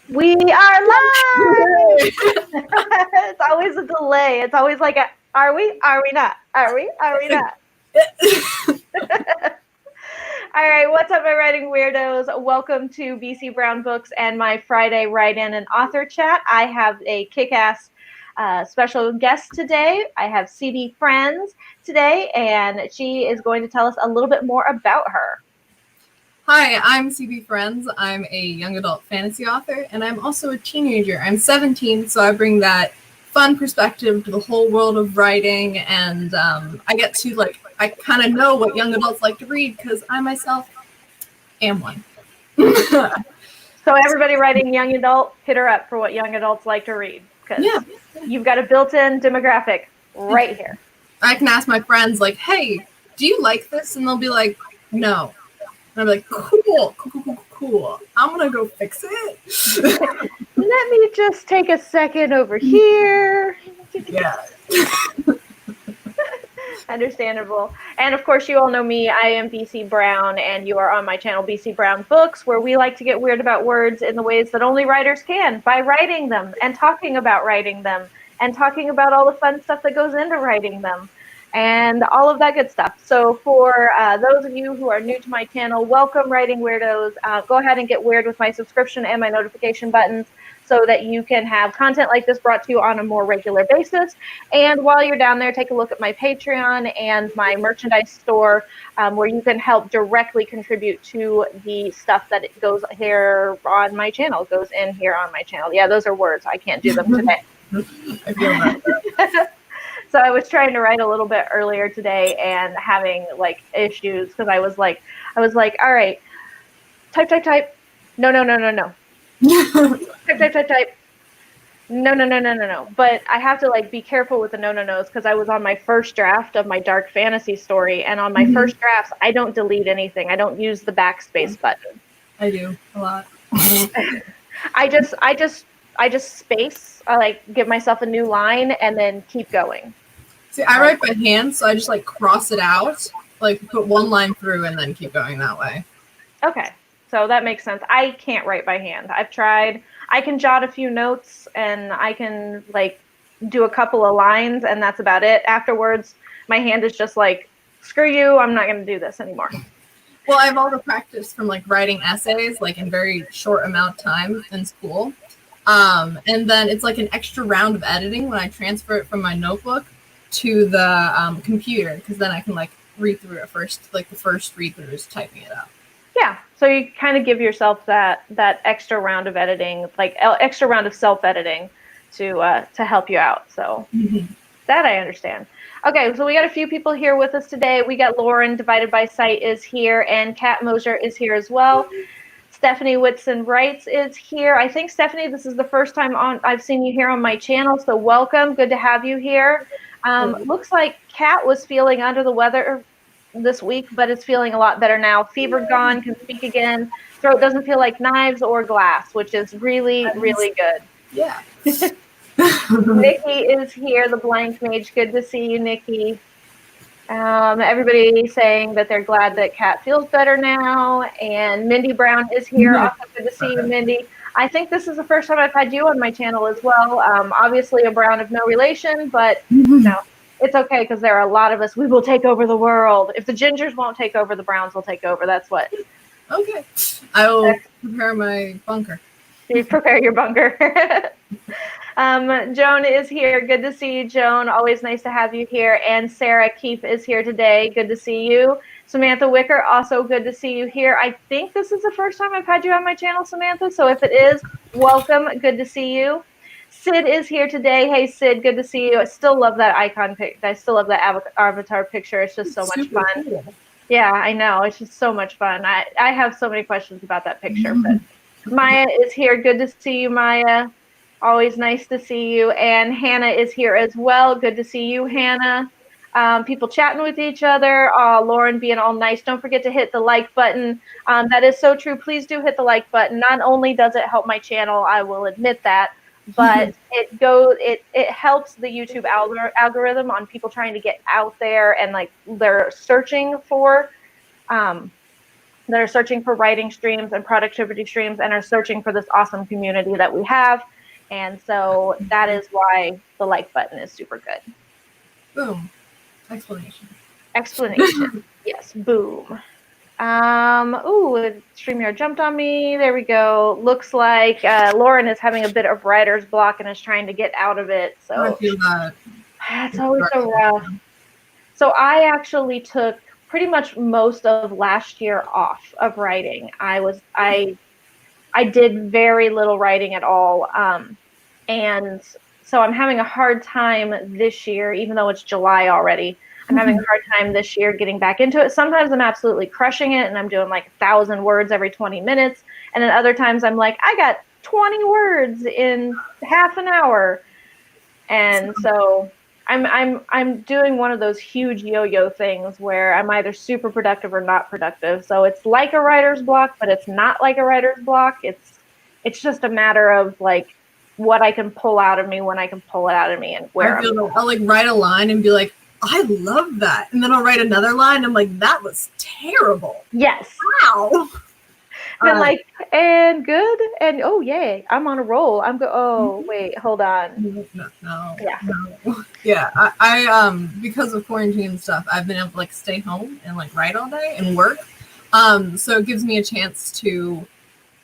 We are live! It's always a delay. It's always like, are we? Are we not? Are we? Are we not? All right, what's up, my writing weirdos? Welcome to BC Brown Books and my Friday write-in and author chat. I have a kick-ass special guest today. I have CD Friends today, and she is going to tell us a little bit more about her. Hi, I'm CB Friends. I'm a young adult fantasy author, and I'm also a teenager. I'm 17, so I bring that fun perspective to the whole world of writing, and I get to, I kind of know what young adults like to read, because I myself am one. So everybody writing young adult, hit her up for what young adults like to read, because you've got a built-in demographic right here. I can ask my friends, like, hey, do you like this? And they'll be like, no. And I'm like, cool. I'm going to go fix it. Let me just take a second over here. Yeah. Understandable. And of course, you all know me. I am BC Brown, and you are on my channel, BC Brown Books, where we like to get weird about words in the ways that only writers can, by writing them and talking about writing them and talking about all the fun stuff that goes into writing them and all of that good stuff. So for those of you who are new to my channel, welcome, Writing Weirdos. Go ahead and get weird with my subscription and my notification buttons so that you can have content like this brought to you on a more regular basis. And while you're down there, take a look at my Patreon and my merchandise store, where you can help directly contribute to the stuff that goes here on my channel, goes in here on my channel. Yeah, those are words. I can't do them today. I feel that. So I was trying to write a little bit earlier today and having issues because I was like, all right, type. No. type. No. But I have to be careful with the no-no-nos because I was on my first draft of my dark fantasy story, and on my first drafts, I don't delete anything. I don't use the backspace button. I do a lot. I just space. I give myself a new line and then keep going. See, I write by hand, so I just cross it out, put one line through and then keep going that way. Okay, so that makes sense. I can't write by hand. I've tried. I can jot a few notes and I can do a couple of lines and that's about it. Afterwards, my hand is just screw you, I'm not going to do this anymore. Well, I have all the practice from writing essays in very short amount of time in school. And then it's an extra round of editing when I transfer it from my notebook to the computer, because then I can read through it first. The first read through is typing it up. Yeah, so you kind of give yourself that extra round of editing, extra round of self-editing to help you out. So that I understand. Okay, so we got a few people here with us today. We got Lauren, Divided by Sight, is here, and Kat Mosier is here as well. Stephanie Whitson Wrights is here. I think, Stephanie, this is the first time I've seen you here on my channel, so welcome. Good to have you here. Looks like Kat was feeling under the weather this week, but is feeling a lot better now. Fever gone, can speak again. Throat doesn't feel like knives or glass, which is really, really good. Yeah. Nikki is here, the Blank Mage. Good to see you, Nikki. Everybody saying that they're glad that Kat feels better now. And Mindy Brown is here. Also good to see you, Mindy. I think this is the first time I've had you on my channel as well. Obviously a Brown of no relation, but no, it's okay because there are a lot of us. We will take over the world. If the Gingers won't take over, the Browns will take over. That's what. Okay. I will prepare my bunker. You prepare your bunker. Joan is here. Good to see you, Joan. Always nice to have you here. And Sarah Keefe is here today. Good to see you. Samantha Wicker, also good to see you here. I think this is the first time I've had you on my channel, Samantha. So if it is, welcome. Good to see you. Sid is here today. Hey, Sid, good to see you. I still love that icon pic. I still love that avatar picture. It's just so much fun. Cool. Yeah, I know. It's just so much fun. I have so many questions about that picture. But Maya is here. Good to see you, Maya. Always nice to see you. And Hannah is here as well. Good to see you, Hannah. People chatting with each other. Lauren being all nice. Don't forget to hit the like button. That is so true. Please do hit the like button. Not only does it help my channel, I will admit that, but it helps the YouTube algorithm on people trying to get out there and they're searching for that are searching for writing streams and productivity streams and are searching for this awesome community that we have. And so that is why the like button is super good. Boom. Explanation. Explanation. Yes, boom. Ooh, StreamYard jumped on me. There we go. Looks like Lauren is having a bit of writer's block and is trying to get out of it. So I feel that. That's always so rough. So I actually took pretty much most of last year off of writing. I did very little writing at all. And so I'm having a hard time this year, even though it's July already. I'm having a hard time this year getting back into it. Sometimes I'm absolutely crushing it and I'm doing like 1,000 words every 20 minutes. And then other times I'm like, I got 20 words in half an hour. And so I'm doing one of those huge yo-yo things where I'm either super productive or not productive. So it's like a writer's block, but it's not like a writer's block. It's just a matter of like what I can pull out of me when I can pull it out of me and where I'll like write a line and be like, I love that. And then I'll write another line. And I'm like, that was terrible. Yes. Wow. Then like, and good. And oh, yay. I'm on a roll. Oh, wait, hold on. No. Yeah. No. Yeah. I because of quarantine and stuff, I've been able to like stay home and like write all day and work. So it gives me a chance to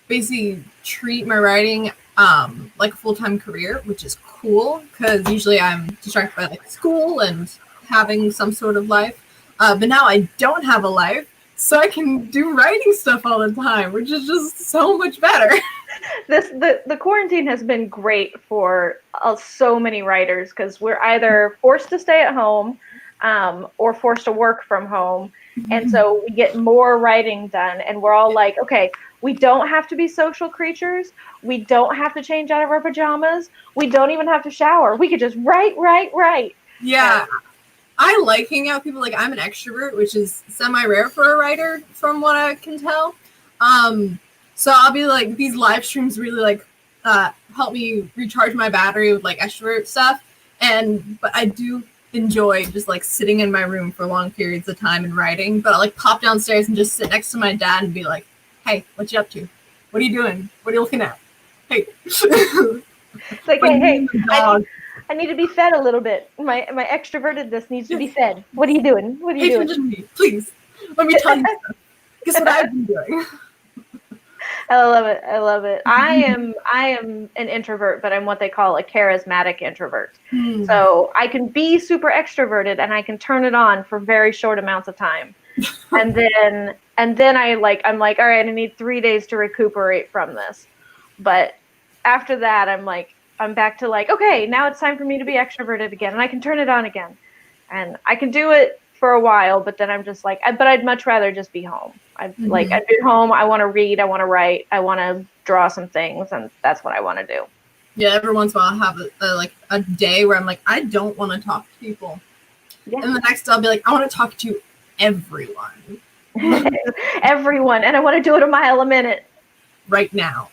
basically treat my writing like a full-time career, which is cool because usually I'm distracted by like school and having some sort of life. But now I don't have a life, so I can do writing stuff all the time, which is just so much better. The quarantine has been great for so many writers because we're either forced to stay at home or forced to work from home. And so we get more writing done and we're all like, okay, we don't have to be social creatures. We don't have to change out of our pajamas. We don't even have to shower. We could just write. Yeah. I like hanging out with people. Like, I'm an extrovert, which is semi-rare for a writer from what I can tell. So I'll be like, these live streams really like help me recharge my battery with like extrovert stuff. But I do enjoy just like sitting in my room for long periods of time and writing. But I'll like pop downstairs and just sit next to my dad and be like, hey, what you up to? What are you doing? What are you looking at? Hey. It's like, hey, I need to be fed a little bit. My extrovertedness needs to be fed. What are you doing? What are you doing? To me, please. Let me tell you stuff. Guess what I've been doing? I love it. I am an introvert, but I'm what they call a charismatic introvert. So I can be super extroverted and I can turn it on for very short amounts of time. and then I'm like, all right, I need 3 days to recuperate from this. But after that, I'm back to like, okay, now it's time for me to be extroverted again, and I can turn it on again, and I can do it for a while. But then I'm just like, but I'd much rather just be home. I'd be home. I want to read. I want to write. I want to draw some things, and that's what I want to do. Yeah, every once in a while I'll have a day where I'm like, I don't want to talk to people, and the next I'll be like, I want to talk to everyone. Everyone, and I want to do it a mile a minute. Right now.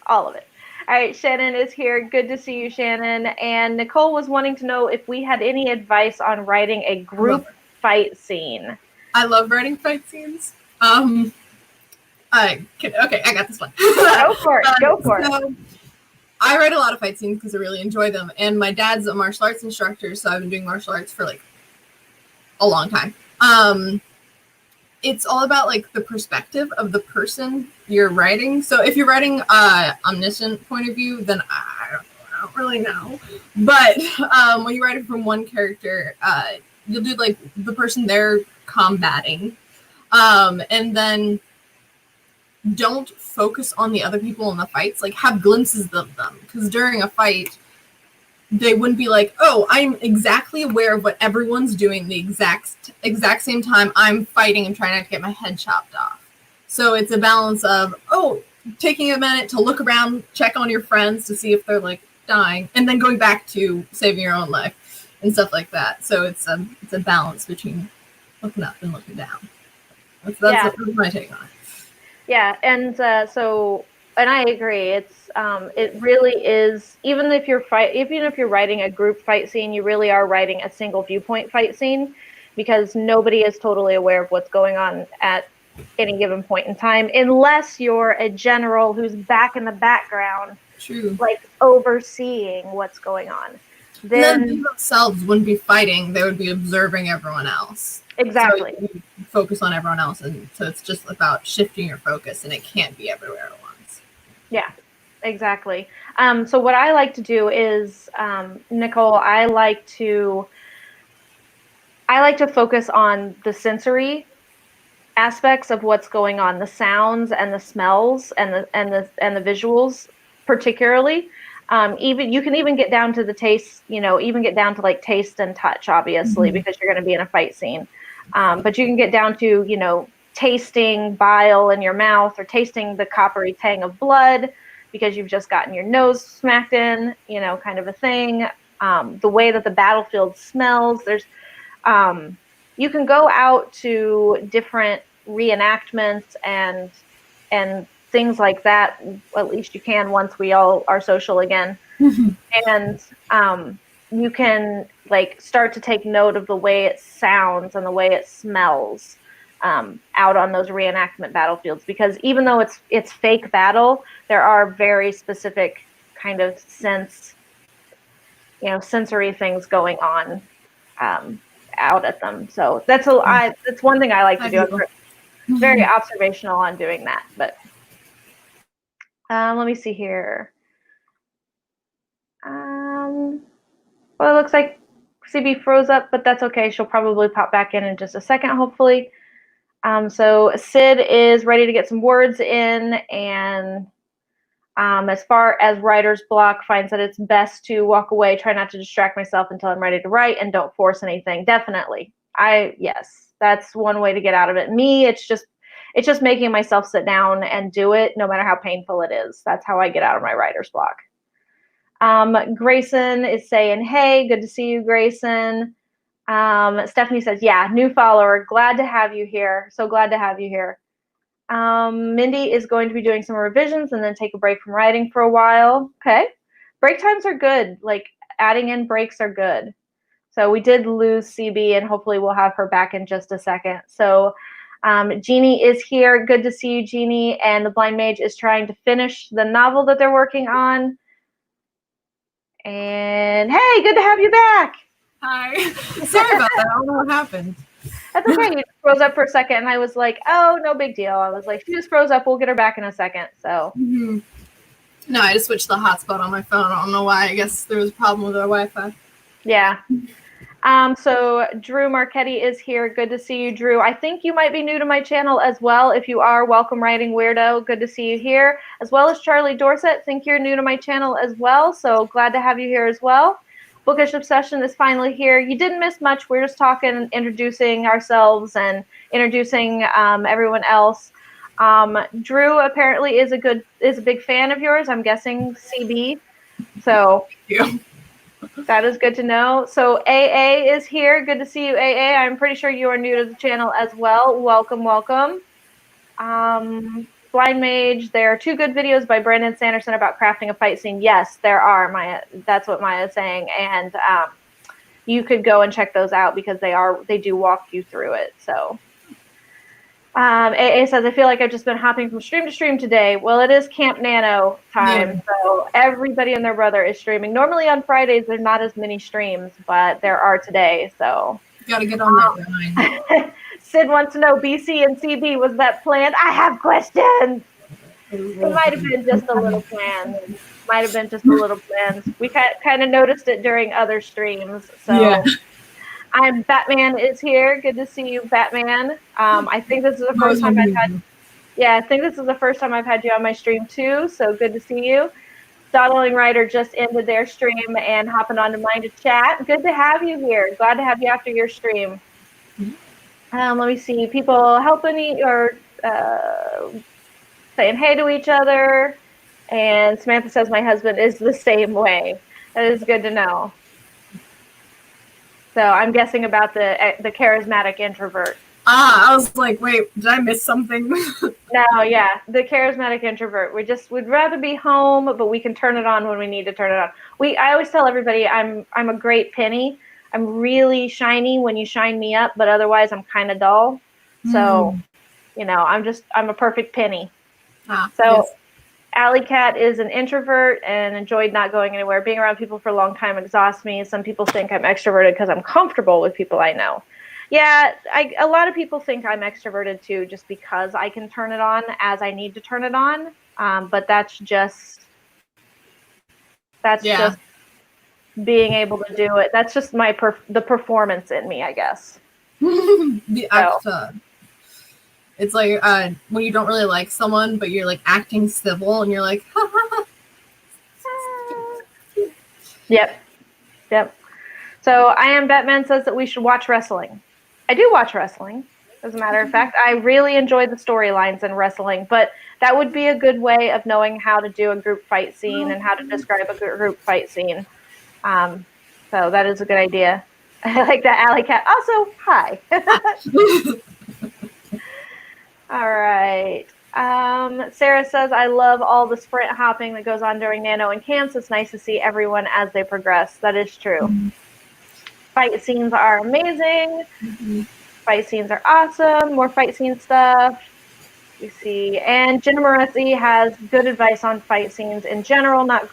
All of it. All right, Shannon is here. Good to see you, Shannon. And Nicole was wanting to know if we had any advice on writing a group fight scene. I love writing fight scenes. I got this one. Go for it. So I write a lot of fight scenes because I really enjoy them. And my dad's a martial arts instructor, so I've been doing martial arts for like a long time. It's all about like the perspective of the person you're writing. So if you're writing omniscient point of view, then I don't really know. But when you write it from one character, you'll do like the person they're combating, and then don't focus on the other people in the fights. Like have glimpses of them, because during a fight, they wouldn't be like, oh, I'm exactly aware of what everyone's doing the exact same time I'm fighting and trying not to get my head chopped off. So it's a balance of, taking a minute to look around, check on your friends to see if they're like dying, and then going back to saving your own life and stuff like that. So it's a balance between looking up and looking down. That's my take on it. Yeah, and and I agree. It really is. Even if you're writing a group fight scene, you really are writing a single viewpoint fight scene, because nobody is totally aware of what's going on at any given point in time, unless you're a general who's back in the background, True. like overseeing what's going on. Then they themselves wouldn't be fighting; they would be observing everyone else. Exactly. So you focus on everyone else, and so it's just about shifting your focus, and it can't be everywhere at once. Yeah, exactly. So what I like to do is, Nicole, I like to focus on the sensory aspects of what's going on, the sounds and the smells and the visuals particularly. Even you can even get down to the taste, even get down to like taste and touch, obviously, because you're going to be in a fight scene. But you can get down to, tasting bile in your mouth or tasting the coppery tang of blood because you've just gotten your nose smacked in, kind of a thing. The way that the battlefield smells, you can go out to different reenactments and things like that. At least you can once we all are social again. And you can like start to take note of the way it sounds and the way it smells out on those reenactment battlefields, because even though it's fake battle, there are very specific kind of sensory things going on out at them. So that's one thing I like to do. I'm very observational on doing that. But let me see here. Well, it looks like CB froze up, but that's okay. She'll probably pop back in just a second, hopefully. So Sid is ready to get some words in, and as far as writer's block, finds that it's best to walk away, try not to distract myself until I'm ready to write, and don't force anything. Definitely. Yes, that's one way to get out of it. Me, it's just making myself sit down and do it, no matter how painful it is. That's how I get out of my writer's block. Grayson is saying, hey, good to see you, Grayson. Stephanie says, yeah, new follower. Glad to have you here. So glad to have you here. Mindy is going to be doing some revisions and then take a break from writing for a while. Okay. Break times are good. Like adding in breaks are good. So we did lose CB, and hopefully we'll have her back in just a second. So Jeannie is here. Good to see you, Jeannie. And the Blind Mage is trying to finish the novel that they're working on. And hey, good to have you back. Hi. Sorry about that. I don't know what happened. That's okay. You just froze up for a second, and I was like, oh, no big deal. I was like, she just froze up. We'll get her back in a second. So. No, I just switched the hotspot on my phone. I don't know why. I guess there was a problem with our Wi-Fi. Yeah. So Drew Marchetti is here. Good to see you, Drew. I think you might be new to my channel as well. If you are, welcome, Writing Weirdo. Good to see you here. As well as Charlie Dorset. Think you're new to my channel as well. So glad to have you here as well. Bookish Obsession is finally here. You didn't miss much. We're just talking, introducing ourselves and introducing everyone else. Drew apparently is a big fan of yours. I'm guessing CB. So Thank you. That is good to know. So AA is here. Good to see you, AA. I'm pretty sure you are new to the channel as well. Welcome, welcome. Blind Mage, there are 2 good videos by Brandon Sanderson about crafting a fight scene. Yes, there are, Maya. That's what Maya is saying. And you could go and check those out because they do walk you through it. So AA says, I feel like I've just been hopping from stream to stream today. Well, it is Camp Nano time, yeah. So everybody and their brother is streaming. Normally on Fridays, there's not as many streams, but there are today. So you got to get on that grind. Sid wants to know, BC and CB, was that planned? I have questions. It might have been just a little planned. We kind of noticed it during other streams. So. Yeah. Batman is here. Good to see you, Batman. I think this is the first time I've had. Yeah, I think this is the first time I've had you on my stream too. So good to see you. Dawdling Writer just ended their stream and hopping on to mine to chat. Good to have you here. Glad to have you after your stream. Let me see. People helping or saying hey to each other. And Samantha says my husband is the same way. That is good to know. So I'm guessing about the charismatic introvert. I was like, wait, did I miss something? No, yeah, the charismatic introvert. We'd rather be home, but we can turn it on when we need to turn it on. I always tell everybody I'm a great penny. I'm really shiny when you shine me up, but otherwise I'm kind of dull. So I'm a perfect penny. Ah, So yes. Alley Cat is an introvert and enjoyed not going anywhere. Being around people for a long time exhausts me. Some people think I'm extroverted because I'm comfortable with people I know. Yeah, a lot of people think I'm extroverted too, just because I can turn it on as I need to turn it on. But that's just Yeah. being able to do it. That's just the performance in me, I guess. The So. act. It's like when you don't really like someone, but you're like acting civil, and you're like, ha ha ha. Yep. So I am Batman says that we should watch wrestling. I do watch wrestling, as a matter of fact. I really enjoy the storylines in wrestling, but that would be a good way of knowing how to do a group fight scene and how to describe a group fight scene. So that is a good idea. I like that, Alley Cat. Also, hi. All right. Sarah says, I love all the sprint hopping that goes on during Nano and camps. It's nice to see everyone as they progress. That is true. Fight scenes are amazing. Fight scenes are awesome. More fight scene stuff. We see. And Jenna Moretti has good advice on fight scenes in general, not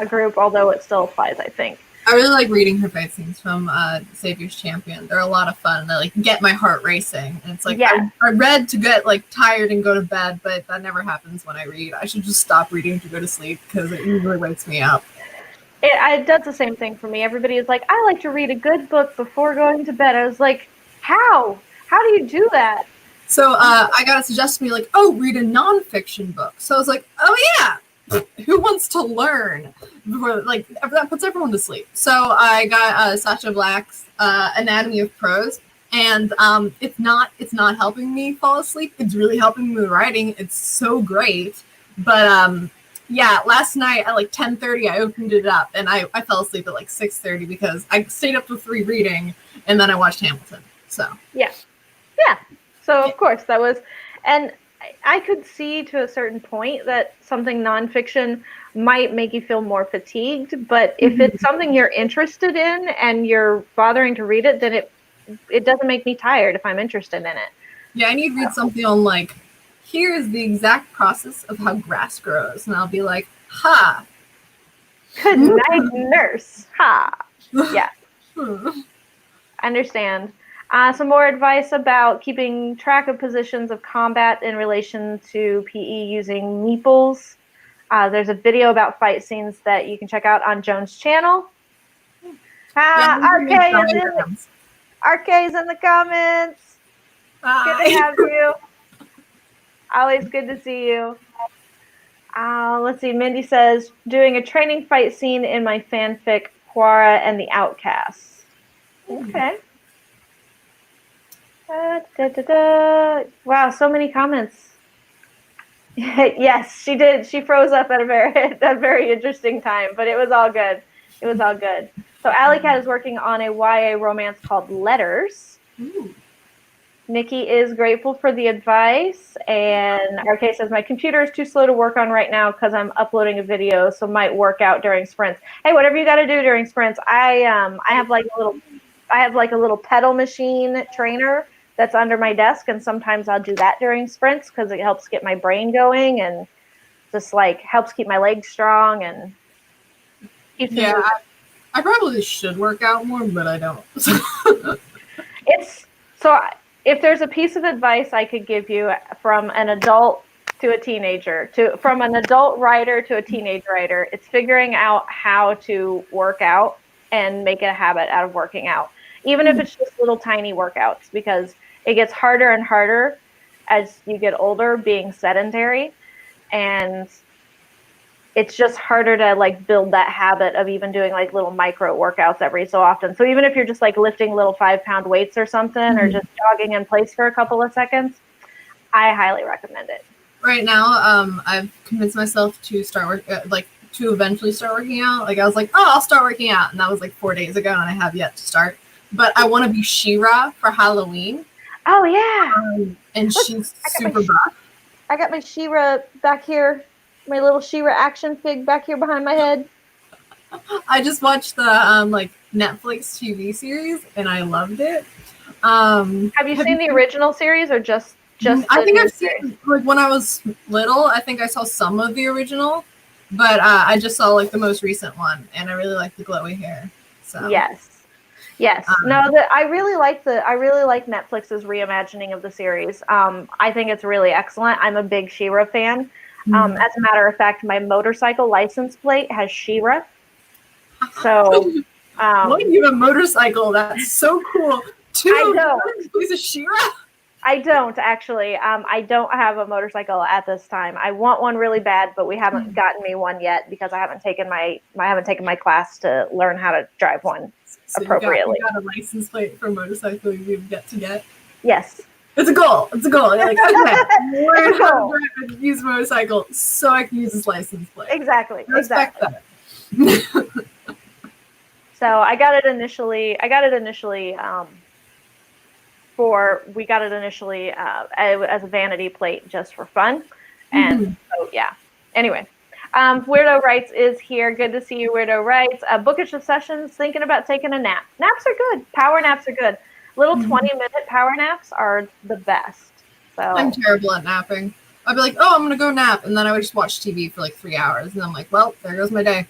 group, although it still applies, I think. I really like reading her fight scenes from Savior's Champion. They're a lot of fun. They like get my heart racing. And it's like I read to get like tired and go to bed, but that never happens when I read. I should just stop reading to go to sleep because it usually wakes me up. It does the same thing for me. Everybody is like, I like to read a good book before going to bed. I was like, how? How do you do that? So I got a suggestion to me like, oh, read a nonfiction book. So I was like, oh yeah. Who wants to learn before like that puts everyone to sleep? So I got Sacha Black's Anatomy of Prose, and it's not helping me fall asleep. It's really helping me with writing. It's so great. But yeah, last night at like 10:30 I opened it up and I fell asleep at like 6:30 because I stayed up to 3 reading and then I watched Hamilton. So yeah. So of course that was, and I could see to a certain point that something nonfiction might make you feel more fatigued, but if it's something you're interested in and you're bothering to read it, then it doesn't make me tired if I'm interested in it. Yeah, I need to read something on like, here is the exact process of how grass grows, and I'll be like, ha. Good night, nurse. Ha. Yeah. I understand. Some more advice about keeping track of positions of combat in relation to PE using meeples. There's a video about fight scenes that you can check out on Joan's channel. RK is in the comments. Good to have you. Always good to see you. Let's see. Mindy says, doing a training fight scene in my fanfic, Quara and the Outcasts. Okay. Wow, so many comments. Yes, she did. She froze up at a very interesting time, but it was all good. So Alley Cat is working on a YA romance called Letters. Ooh. Nikki is grateful for the advice, and RK says, my computer is too slow to work on right now because I'm uploading a video, so might work out during sprints. Hey, whatever you got to do during sprints. I have like a little pedal machine trainer that's under my desk, and sometimes I'll do that during sprints because it helps get my brain going and just like helps keep my legs strong and keeps me moving. I probably should work out more, but I don't. If there's a piece of advice I could give you from an adult to a teenager, from an adult writer to a teenage writer, it's figuring out how to work out and make it a habit out of working out, even if it's just little tiny workouts, because it gets harder and harder as you get older being sedentary, and it's just harder to like build that habit of even doing like little micro workouts every so often. So even if you're just like lifting little 5-pound weights or something, or just jogging in place for a couple of seconds, I highly recommend it. Right now, I've convinced myself to start to eventually start working out. Like I was like, oh, I'll start working out, and that was like 4 days ago, and I have yet to start. But I want to be She-Ra for Halloween. Oh yeah, and she's super buff. I got my She-Ra back here. My little She-Ra action fig back here behind my head. I just watched the like Netflix TV series and I loved it. Have you seen the original series or just just I the think new I've series? seen, like, when I was little, I think I saw some of the original, but I just saw, like, the most recent one, and I really like the glowy hair. So Yes. Yes. No, I really like Netflix's reimagining of the series. I think it's really excellent. I'm a big She-Ra fan. As a matter of fact, my motorcycle license plate has She-Ra. So, what, you have a motorcycle? That's so cool. I don't. Piece of She-Ra? I don't actually. I don't have a motorcycle at this time. I want one really bad, but we haven't gotten me one yet because I haven't taken my class to learn how to drive one appropriately. You got a license plate for a motorcycle you've yet to get? Yes. It's a goal. You're like, okay, learn how to drive and use a motorcycle so I can use this license plate. Exactly. I respect that. So I got it initially. As a vanity plate just for fun. And so, yeah. Anyway, Weirdo Writes is here. Good to see you, Weirdo Writes. Bookish Obsessions, thinking about taking a nap. Naps are good. Power naps are good. Little 20-minute power naps are the best. So I'm terrible at napping. I'd be like, oh, I'm going to go nap. And then I would just watch TV for like 3 hours. And I'm like, well, there goes my day.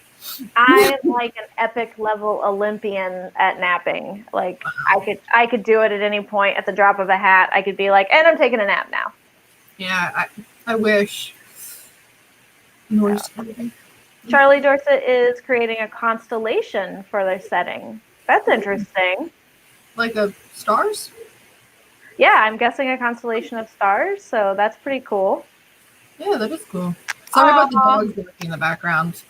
I'm like an epic level Olympian at napping. Like I could do it at any point at the drop of a hat. I could be like, and I'm taking a nap now. Yeah, I wish. Charlie Dorset is creating a constellation for their setting. That's interesting. Like a stars? Yeah, I'm guessing a constellation of stars, so that's pretty cool. Yeah, that is cool. Sorry about the dogs working in the background.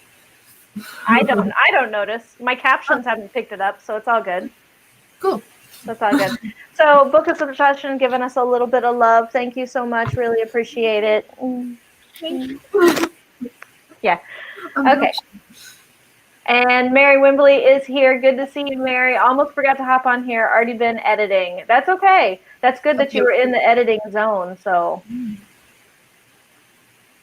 I don't notice. My captions haven't picked it up, so it's all good. Cool. That's all good. So, Book of Obsession giving us a little bit of love. Thank you so much. Really appreciate it. Thank you. Yeah. Okay. And Mary Wimbley is here. Good to see you, Mary. Almost forgot to hop on here. Already been editing. That's okay. That's good that you were in the editing zone. So.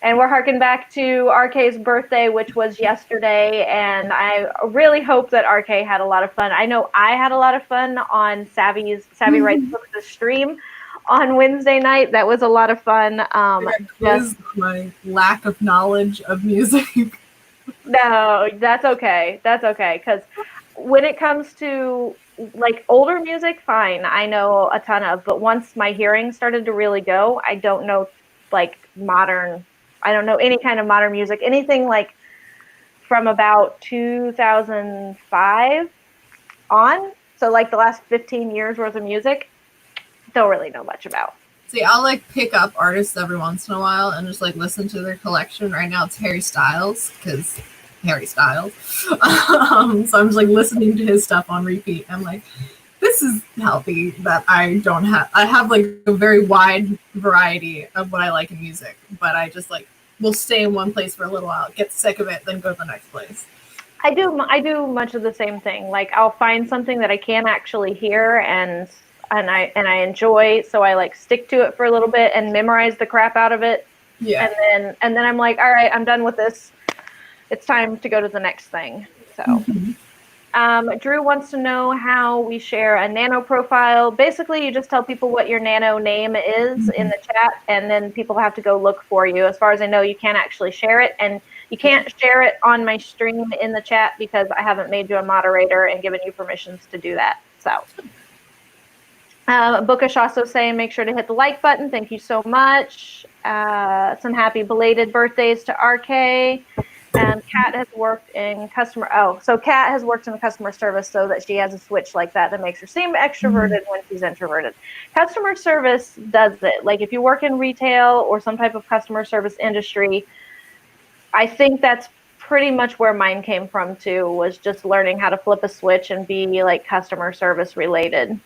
And we're harking back to RK's birthday, which was yesterday, and I really hope that RK had a lot of fun. I know I had a lot of fun on Savvy Writes Books' stream on Wednesday night. That was a lot of fun. Just my lack of knowledge of music. No, that's okay. That's okay, because when it comes to like older music, fine, I know a ton of, but once my hearing started to really go, I don't know like modern. I don't know any kind of modern music, anything like from about 2005 on. So like the last 15 years worth of music, don't really know much about. See, I'll like pick up artists every once in a while and just like listen to their collection. Right now it's Harry Styles, because Harry Styles. So I'm just like listening to his stuff on repeat. I'm like, this is healthy that I don't have. I have like a very wide variety of what I like in music, but I just like will stay in one place for a little while, get sick of it, then go to the next place. I do much of the same thing. Like I'll find something that I can actually hear and I enjoy, so I like stick to it for a little bit and memorize the crap out of it. Yeah. And then I'm like, all right, I'm done with this. It's time to go to the next thing. So. Drew wants to know how we share a Nano profile. Basically, you just tell people what your Nano name is in the chat, and then people have to go look for you. As far as I know, you can't actually share it, and you can't share it on my stream in the chat because I haven't made you a moderator and given you permissions to do that. So, Bookish also saying make sure to hit the like button. Thank you so much. Some happy belated birthdays to RK. And Kat has worked in customer. So Kat has worked in the customer service, so that she has a switch like that makes her seem extroverted when she's introverted. Customer service does it. Like if you work in retail or some type of customer service industry, I think that's pretty much where mine came from too. Was just learning how to flip a switch and be like customer service related.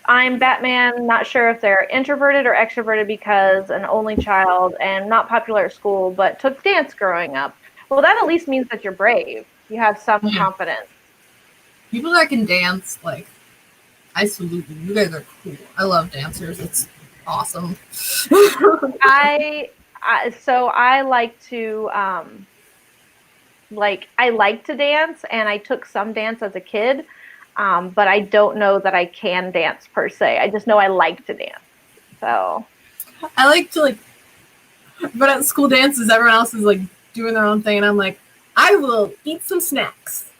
I'm Batman, not sure if they're introverted or extroverted because an only child and not popular at school, but took dance growing up. Well, that at least means that you're brave. You have some confidence. People that can dance, like, I salute you. You guys are cool. I love dancers. It's awesome. I like to, I like to dance, and I took some dance as a kid. but I don't know that I can dance per se. I just know I like to dance. So I like to but at school dances, everyone else is like doing their own thing, and I'm like, I will eat some snacks.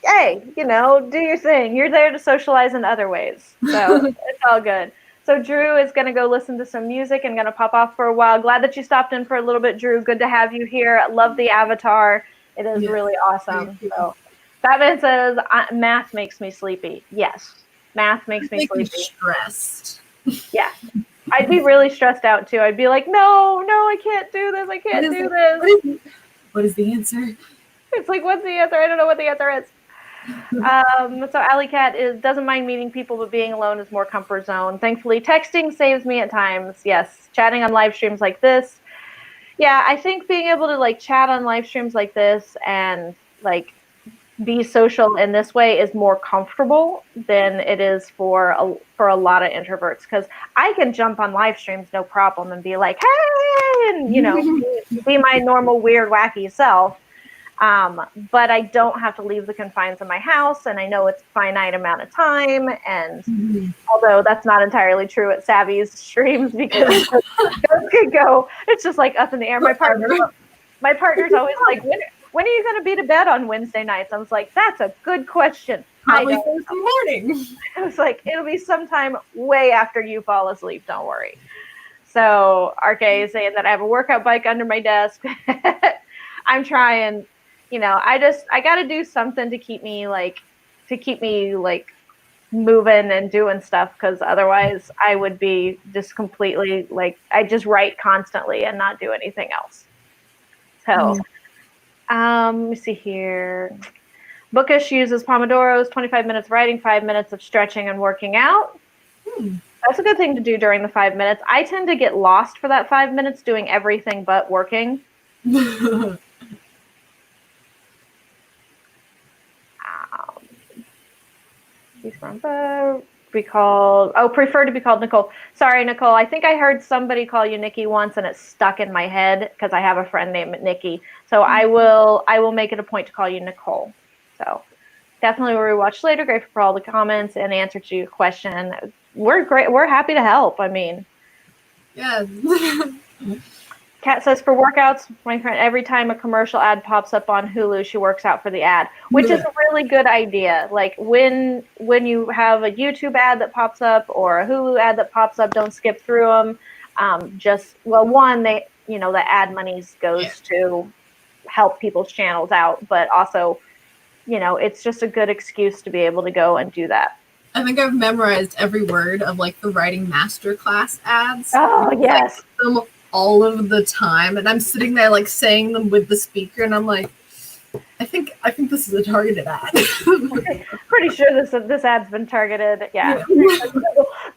hey, do your thing. You're there to socialize in other ways. So it's all good. So Drew is going to go listen to some music and going to pop off for a while. Glad that you stopped in for a little bit, Drew. Good to have you here. Love the avatar. It is really awesome. So Batman says, math makes me sleepy. Yes. Math makes me sleepy. Stressed. Yeah. I'd be really stressed out too. I'd be like, no, I can't do this. I can't do this. What is the answer? It's like, what's the answer? I don't know what the answer is. So Alley Cat doesn't mind meeting people, but being alone is more comfort zone. Thankfully, texting saves me at times. Yes, chatting on live streams like this. Yeah, I think being able to like chat on live streams like this and like be social in this way is more comfortable than it is for a lot of introverts, because I can jump on live streams no problem and be like, hey, and be my normal weird wacky self. But I don't have to leave the confines of my house, and I know it's a finite amount of time. And although that's not entirely true at Savvy's streams, because those could go, it's just like up in the air. My partner's always like, when are you going to be to bed on Wednesday nights? I was like, that's a good question. Probably Thursday morning. I was like, it'll be sometime way after you fall asleep. Don't worry. So RK is saying that I have a workout bike under my desk. I'm trying. I got to do something to keep me moving and doing stuff, because otherwise I would be just completely I just write constantly and not do anything else. So, let me see here. Bookish uses Pomodoros, 25 minutes writing, 5 minutes of stretching and working out. That's a good thing to do during the 5 minutes. I tend to get lost for that 5 minutes doing everything but working. Prefer to be called Nicole. Sorry, Nicole. I think I heard somebody call you Nikki once, and it stuck in my head because I have a friend named Nikki. So I will make it a point to call you Nicole. So definitely we'll rewatch later. Grateful for all the comments and answer to your question. We're great. We're happy to help. I mean, yeah. Kat says, for workouts, my friend, every time a commercial ad pops up on Hulu, she works out for the ad, which is a really good idea. Like when you have a YouTube ad that pops up or a Hulu ad that pops up, don't skip through them. The ad monies goes to help people's channels out, but also, it's just a good excuse to be able to go and do that. I think I've memorized every word of the writing masterclass ads. Oh, yes. All of the time, and I'm sitting there saying them with the speaker, and I'm like, I think this is a targeted ad. Pretty sure this ad's been targeted. Yeah.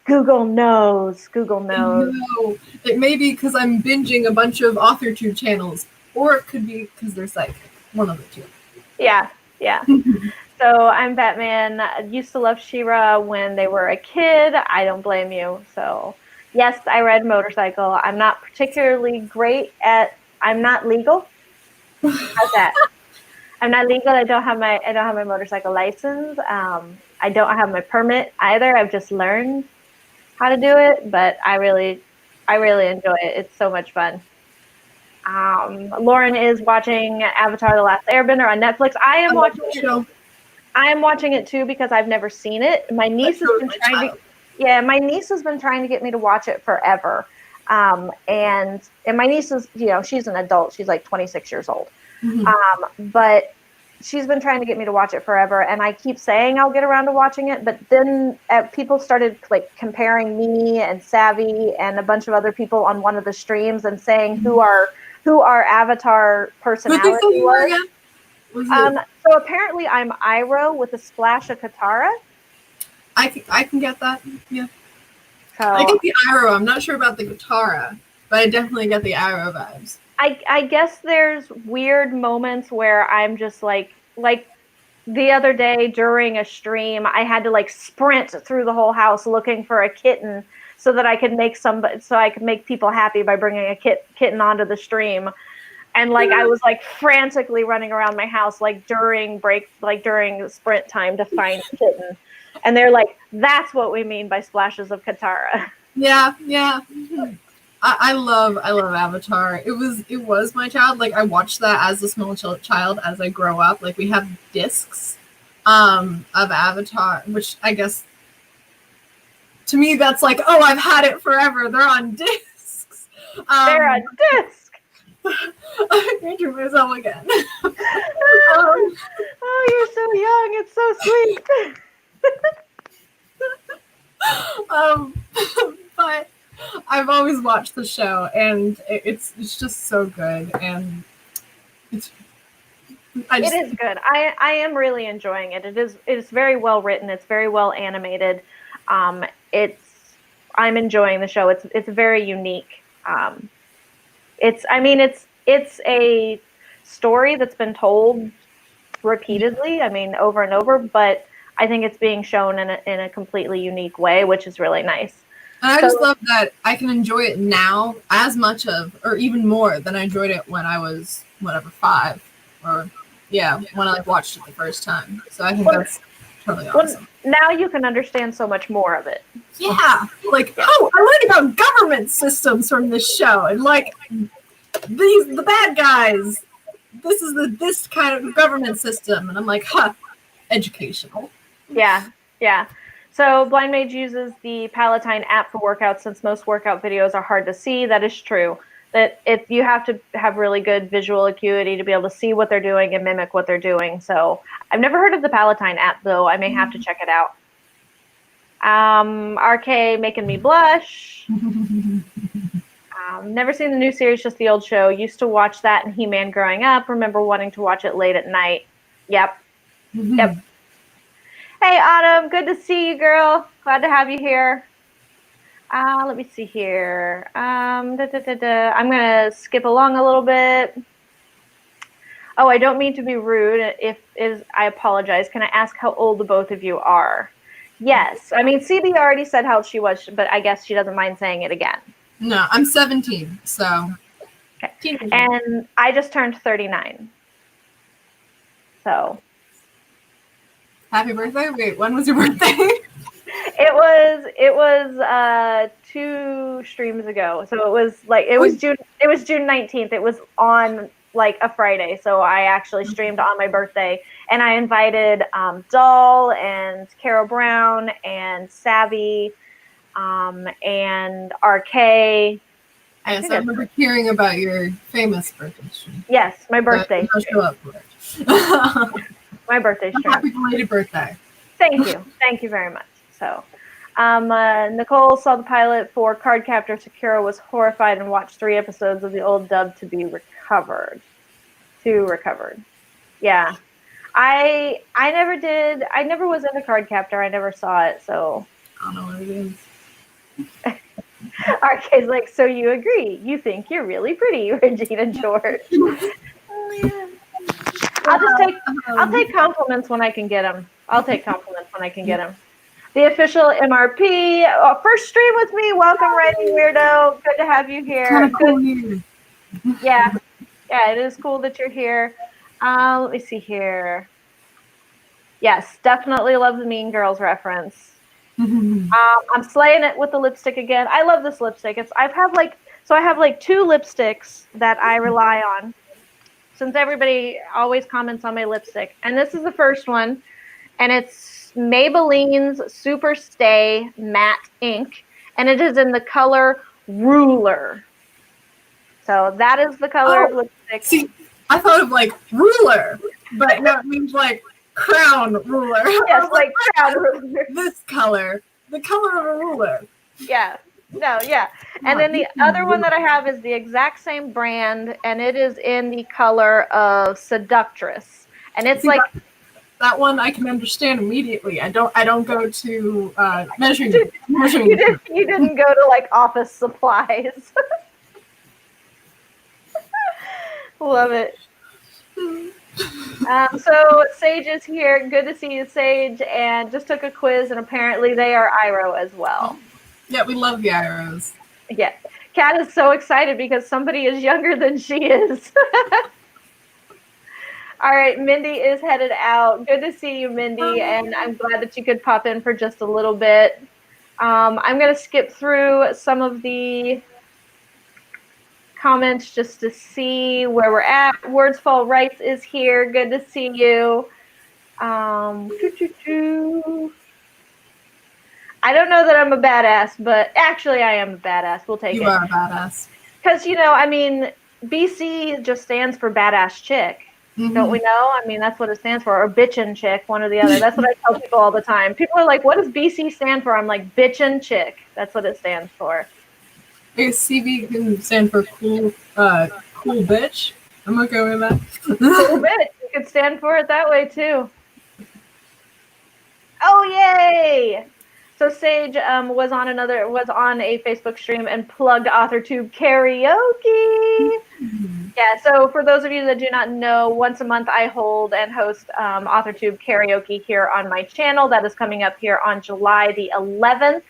Google knows. No, it may be because I'm binging a bunch of AuthorTube channels, or it could be because there's one of the two. Yeah. So I'm Batman. I used to love She-Ra when they were a kid. I don't blame you. So yes, I ride motorcycle. I'm not particularly great at. I'm not legal. How's that? I'm not legal. I don't have my motorcycle license. I don't have my permit either. I've just learned how to do it, but I really enjoy it. It's so much fun. Lauren is watching Avatar: The Last Airbender on Netflix. I am watching it too because I've never seen it. My niece has been trying to. Yeah, my niece has been trying to get me to watch it forever. And my niece is, she's an adult. She's 26 years old. Mm-hmm. But she's been trying to get me to watch it forever. And I keep saying I'll get around to watching it. But then people started comparing me and Savvy and a bunch of other people on one of the streams and saying who our Avatar personality was. So apparently I'm Iroh with a splash of Katara. I can get that. Yeah. So, I get the Iroh. I'm not sure about the Katara, but I definitely get the Iroh vibes. I guess there's weird moments where I'm just like the other day during a stream, I had to sprint through the whole house looking for a kitten so that I could make people happy by bringing a kitten onto the stream. And like I was like frantically running around my house like during sprint time to find Kitten. And they're like, that's what we mean by splashes of Katara. Yeah. I love Avatar. It was my child. Like I watched that as a small child as I grow up. Like we have discs of Avatar, which I guess to me that's like, oh, I've had it forever. They're on discs. They're on disc. I'm injured myself again. Oh, you're so young. It's so sweet. But I've always watched the show, and it's just so good, and it is good. I am really enjoying it. It's very well written. It's very well animated. I'm enjoying the show. It's very unique. It's a story that's been told repeatedly. I mean, over and over, but I think it's being shown in a completely unique way, which is really nice. And I just love that I can enjoy it now as much or even more than I enjoyed it when I was, 5, or when I watched it the first time. So I think that's totally awesome. Now you can understand so much more of it. Yeah, like, oh, I learned about government systems from this show, and like the bad guys. This is this kind of government system, and I'm like, educational. Yeah. So Blind Mage uses the Palatine app for workouts since most workout videos are hard to see. That is true. That if you have to have really good visual acuity to be able to see what they're doing and mimic what they're doing. So I've never heard of the Palatine app, though. I may have to check it out. RK making me blush. Never seen the new series, just the old show. Used to watch that and He-Man growing up. Remember wanting to watch it late at night. Yep. Hey, Autumn. Good to see you, girl. Glad to have you here. Let me see here. I'm going to skip along a little bit. Oh, I don't mean to be rude. I apologize. Can I ask how old the both of you are? Yes. I mean, CB already said how old she was, but I guess she doesn't mind saying it again. No, I'm 17, so. Okay. And I just turned 39. So. Happy birthday? Wait, when was your birthday? It was 2 streams ago. So it was June 19th. It was on like a Friday. So I actually streamed on my birthday, and I invited Doll and Carol Brown and Savvy and RK. Yes, I remember hearing about your famous birthday stream. Yes, my birthday stream. Show up for it. My birthday stream. Happy belated birthday. Thank you. Thank you very much. So, Nicole saw the pilot for Cardcaptor Sakura, was horrified, and watched 3 episodes of the old dub to be recovered. Yeah. I never did. I never was into Cardcaptor. I never saw it, so. I don't know what it is. RK's like, so you agree. You think you're really pretty, Regina George. I'll take compliments when I can get them. The official MRP, first stream with me. Welcome, Writing Weirdo. Good to have you here. Yeah, it is cool that you're here. Let me see here. Yes, definitely love the Mean Girls reference. I'm slaying it with the lipstick again. I love this lipstick. I have 2 lipsticks that I rely on, since everybody always comments on my lipstick. And this is the first one, and it's Maybelline's Super Stay Matte Ink, and it is in the color Ruler. So that is the color of lipstick. See, I thought of like ruler, but no, it means like crown ruler. Yes, like crown ruler. This color, the color of a ruler. Yeah. No, yeah. And then the other one that I have is the exact same brand, and it is in the color of Seductress. And it's like that one I can understand immediately. I don't go to measuring. You didn't go to like office supplies. Love it. So Sage is here. Good to see you, Sage. And just took a quiz, and apparently they are Iroh as well. Yeah, we love the Irohs. Yeah. Kat is so excited because somebody is younger than she is. All right, Mindy is headed out. Good to see you, Mindy, and I'm glad that you could pop in for just a little bit. I'm going to skip through some of the comments just to see where we're at. Words Fall Rights is here. Good to see you. I don't know that I'm a badass, but actually I am a badass. We'll take it. You are a badass. Because, I mean, BC just stands for badass chick. Mm-hmm. Don't we know? I mean, that's what it stands for. Or bitchin' chick, one or the other. That's what I tell people all the time. People are like, what does BC stand for? I'm like, bitchin' chick. That's what it stands for. I guess CB can stand for cool bitch. I'm okay with that. Cool bitch. You could stand for it that way, too. Oh, yay! So Sage was on a Facebook stream and plugged AuthorTube karaoke. Yeah, so for those of you that do not know, once a month I hold and host AuthorTube karaoke here on my channel. That is coming up here on July the 11th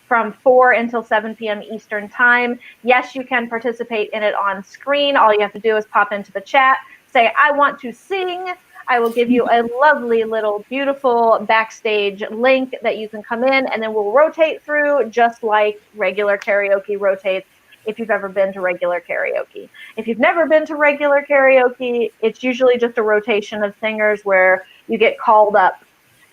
from 4 until 7 p.m. Eastern Time. Yes, you can participate in it on screen. All you have to do is pop into the chat, say, I want to sing. I will give you a lovely little beautiful backstage link that you can come in, and then we'll rotate through just like regular karaoke rotates if you've ever been to regular karaoke. If you've never been to regular karaoke, it's usually just a rotation of singers where you get called up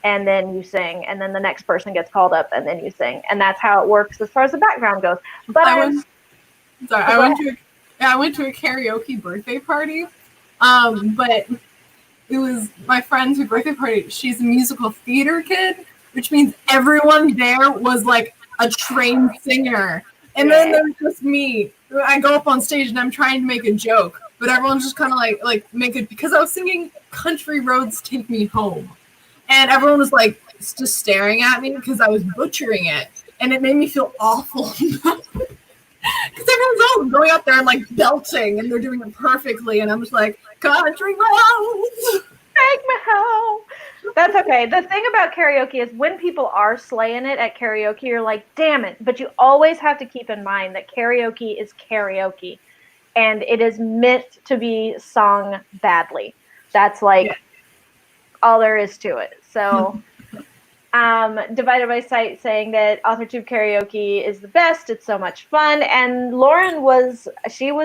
and then you sing, and then the next person gets called up and then you sing. And that's how it works as far as the background goes. But I went to a karaoke birthday party, but it was my friend's birthday party. She's a musical theater kid, which means everyone there was like a trained singer. And then there's just me. I go up on stage and I'm trying to make a joke, but everyone's just kind of like make it, because I was singing Country Roads Take Me Home. And everyone was like just staring at me because I was butchering it. And it made me feel awful. Because everyone's all going up there and like belting and they're doing it perfectly. And I'm just like, country roads, take me home. That's okay. The thing about karaoke is when people are slaying it at karaoke, you're like, damn it. But you always have to keep in mind that karaoke is karaoke. And it is meant to be sung badly. That's like all there is to it. So Divided by Sight saying that AuthorTube karaoke is the best. It's so much fun. And Lauren was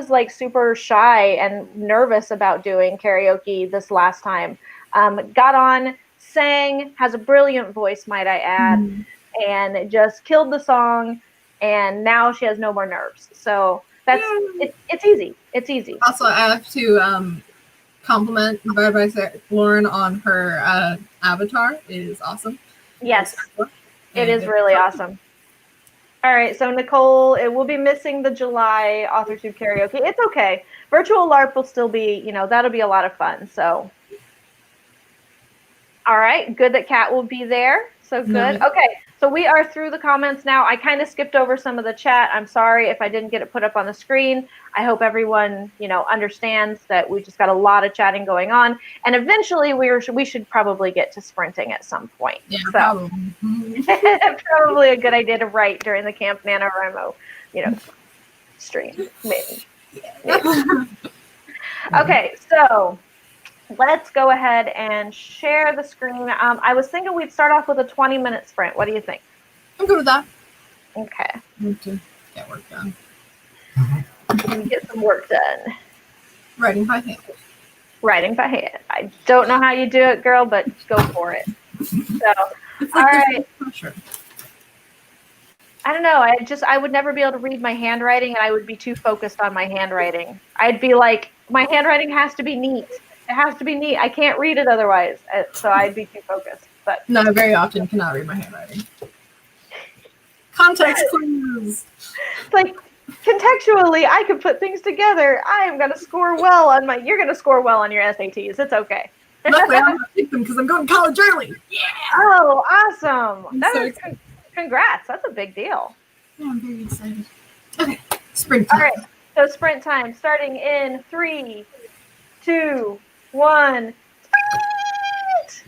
like super shy and nervous about doing karaoke this last time. Got on, sang, has a brilliant voice, might I add, and just killed the song. And now she has no more nerves. So it's easy. It's easy. Also, I have to compliment Divided by Sight Lauren on her avatar. It is awesome. Yes, it is really awesome. All right, so Nicole, it will be missing the July AuthorTube karaoke. It's okay. Virtual LARP will still be, that'll be a lot of fun. So, all right, good that Kat will be there. So good. Okay, so we are through the comments now. I kind of skipped over some of the chat. I'm sorry if I didn't get it put up on the screen. I hope everyone, understands that we just got a lot of chatting going on. And eventually we should probably get to sprinting at some point. Yeah, so, probably. Probably a good idea to write during the Camp NaNoWriMo, stream, maybe. Okay, so let's go ahead and share the screen. I was thinking we'd start off with a 20-minute sprint. What do you think? I'm good with that. Okay. Need to get work done. Get some work done. Writing by hand. Writing by hand. I don't know how you do it, girl, but go for it. So, all right. I don't know. I would never be able to read my handwriting, and I would be too focused on my handwriting. I'd be like, my handwriting has to be neat. It has to be neat. I can't read it otherwise. So I'd be too focused. But no, I very often cannot read my handwriting. Context clues. It's like, contextually, I could put things together. I am going to score well on you're going to score well on your SATs. It's okay. Luckily, I'm going to take them because I'm going to college early. Yeah. Oh, awesome. Congrats. That's a big deal. Yeah, I'm very excited. Okay, sprint time. All right, so sprint time starting in 3, 2, 1. Sprint!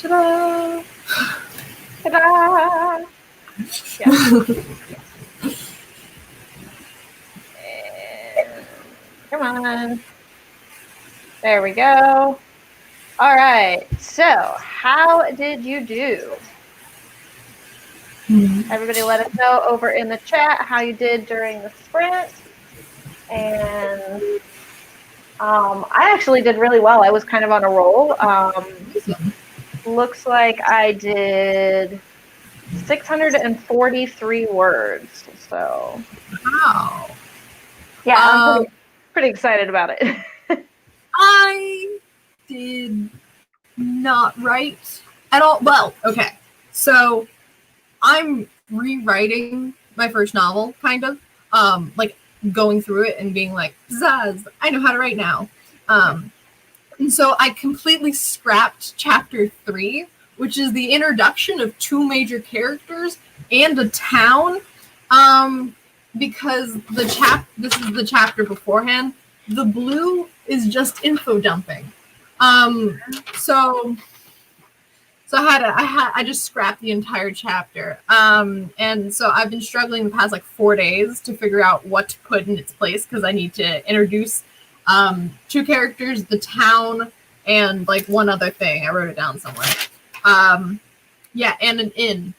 Ta-da! Ta-da! Yeah. And come on. There we go. All right. So, how did you do? Everybody let us know over in the chat how you did during the sprint. And I actually did really well. I was kind of on a roll. Looks like I did 643 words. So, Wow. yeah, I'm pretty excited about it. I did not write at all. Well, okay. So I'm rewriting my first novel, kind of. Like going through it and being like, pizzazz, I know how to write now. And so I completely scrapped chapter 3, which is the introduction of 2 major characters and a town. Because this is the chapter beforehand. The blue is just info dumping. So I just scrapped the entire chapter. And so I've been struggling the past like 4 days to figure out what to put in its place because I need to introduce 2 characters, the town, and like one other thing. I wrote it down somewhere. Yeah, and an inn.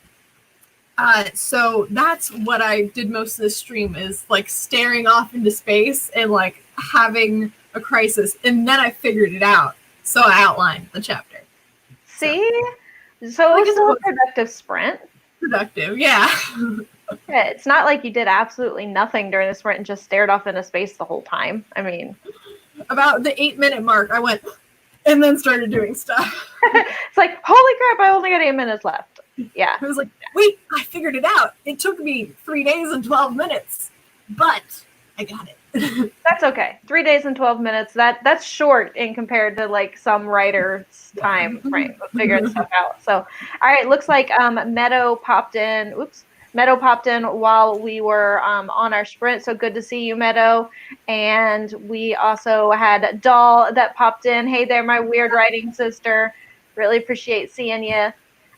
So that's what I did most of this stream is like staring off into space and like having a crisis. And then I figured it out. So I outlined the chapter. See? So it was still a productive sprint. Productive, yeah. Yeah, it's not like you did absolutely nothing during the sprint and just stared off into space the whole time. I mean, about the 8-minute mark, I went and then started doing stuff. It's like, holy crap, I only got 8 minutes left. Yeah. I was like, wait, I figured it out. It took me 3 days and 12 minutes, but I got it. That's okay. 3 days and 12 minutes. That's short in compared to like some writers' time frame of figuring stuff out. So, all right, looks like Meadow popped in. Meadow popped in while we were on our sprint. So good to see you, Meadow. And we also had Doll that popped in. Hey there, my weird writing sister. Really appreciate seeing you.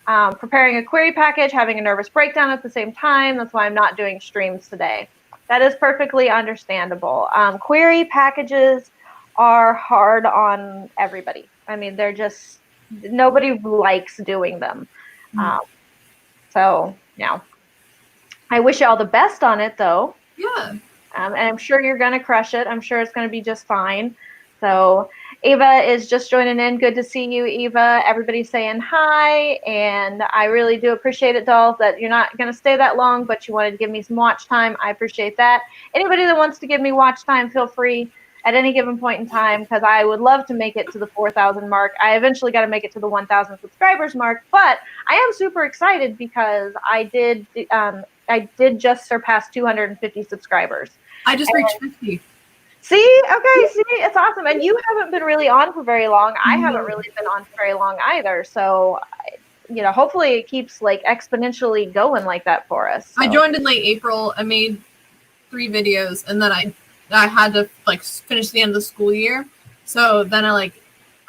Preparing a query package, having a nervous breakdown at the same time. That's why I'm not doing streams today. That is perfectly understandable. Query packages are hard on everybody. I mean, they're just, nobody likes doing them. So, yeah. I wish you all the best on it, though. Yeah. And I'm sure you're going to crush it. I'm sure it's going to be just fine. So, Ava is just joining in. Good to see you, Eva. Everybody's saying hi, and I really do appreciate it, Dolph, that you're not going to stay that long, but you wanted to give me some watch time. I appreciate that. Anybody that wants to give me watch time, feel free at any given point in time, because I would love to make it to the 4,000 mark. I eventually got to make it to the 1,000 subscribers mark, but I am super excited because I did just surpass 250 subscribers. I just reached 50. See? Okay, see? It's awesome. And you haven't been really on for very long. I haven't really been on for very long either. So, you know, hopefully it keeps like exponentially going like that for us. So. I joined in late April. I made 3 videos and then I had to like finish the end of the school year. So then I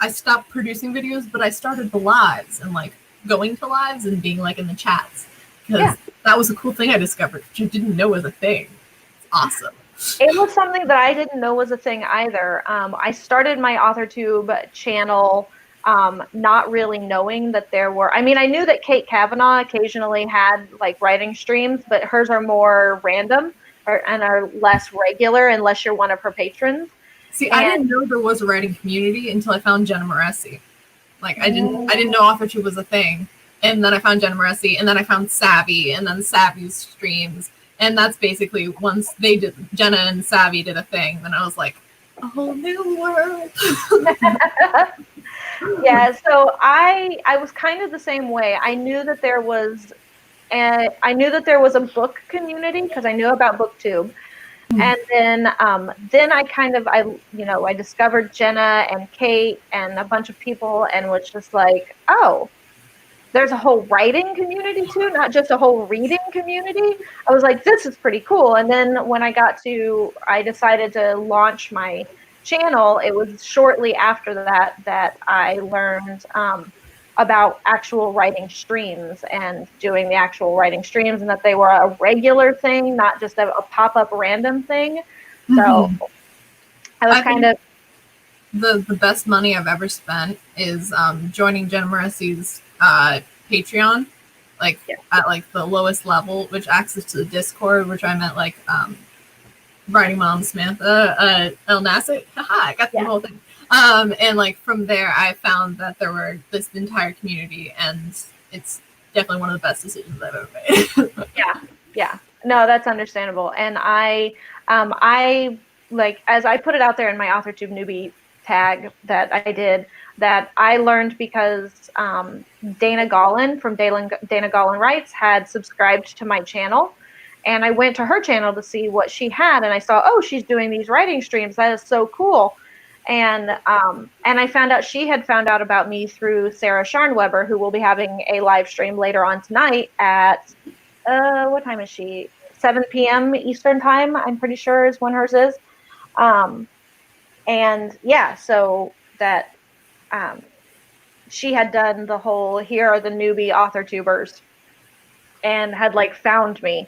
stopped producing videos, but I started the lives and like going to lives and being like in the chats. Because that was a cool thing I discovered, which I didn't know was a thing. It's awesome. It was something that I didn't know was a thing either. I started my AuthorTube channel not really knowing that there were, I mean, I knew that Kate Kavanaugh occasionally had like writing streams, but hers are more random and are less regular unless you're one of her patrons. See, I didn't know there was a writing community until I found Jenna Moresi. Like I didn't know AuthorTube was a thing. And then I found Jenna Moresi, and then I found Savvy, and then Savvy's streams. And that's basically once they did, Jenna and Savvy did a thing, then I was like, a whole new world. Yeah, so I was kind of the same way. I knew that there was a book community because I knew about BookTube. And then I discovered Jenna and Kate and a bunch of people and was just like, oh, there's a whole writing community too, not just a whole reading community. I was like, this is pretty cool. And then when I decided to launch my channel, it was shortly after that I learned about actual writing streams and doing the actual writing streams, and that they were a regular thing, not just a pop-up random thing. So I was kind of the best money I've ever spent is joining Jenna Moressi's Patreon, like at like the lowest level, which access to the Discord, which I met like writing mom Samantha El Nasser. Haha, I got the whole thing. And like from there, I found that there were this entire community, and it's definitely one of the best decisions I've ever made. Yeah. No, that's understandable. And I like, as I put it out there in my AuthorTube newbie tag that I did, that I learned because Dana Gollin from Dana Gollin Writes had subscribed to my channel. And I went to her channel to see what she had, and I saw, oh, she's doing these writing streams. That is so cool. And I found out she had found out about me through Sarah Scharnweber, who will be having a live stream later on tonight at what time is she? 7 p.m. Eastern time, I'm pretty sure is when hers is. And yeah, so that she had done the whole, here are the newbie author tubers, and had like found me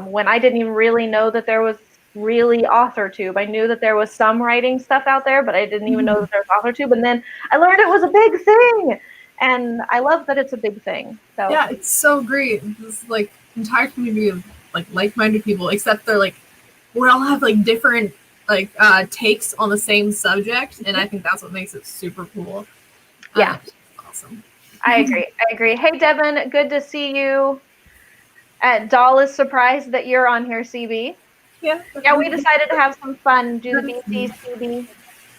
when I didn't even really know that there was really AuthorTube. I knew that there was some writing stuff out there, but I didn't even know that there was AuthorTube. And then I learned it was a big thing, and I love that it's a big thing. So yeah, it's so great. This like entire community of like-minded people, except they're like we all have like different like takes on the same subject, and I think that's what makes it super cool. Yeah, awesome. I agree. Hey, Devin, good to see you. Doll is surprised that you're on here, CB. Yeah, we decided to have some fun, do the BC, CB.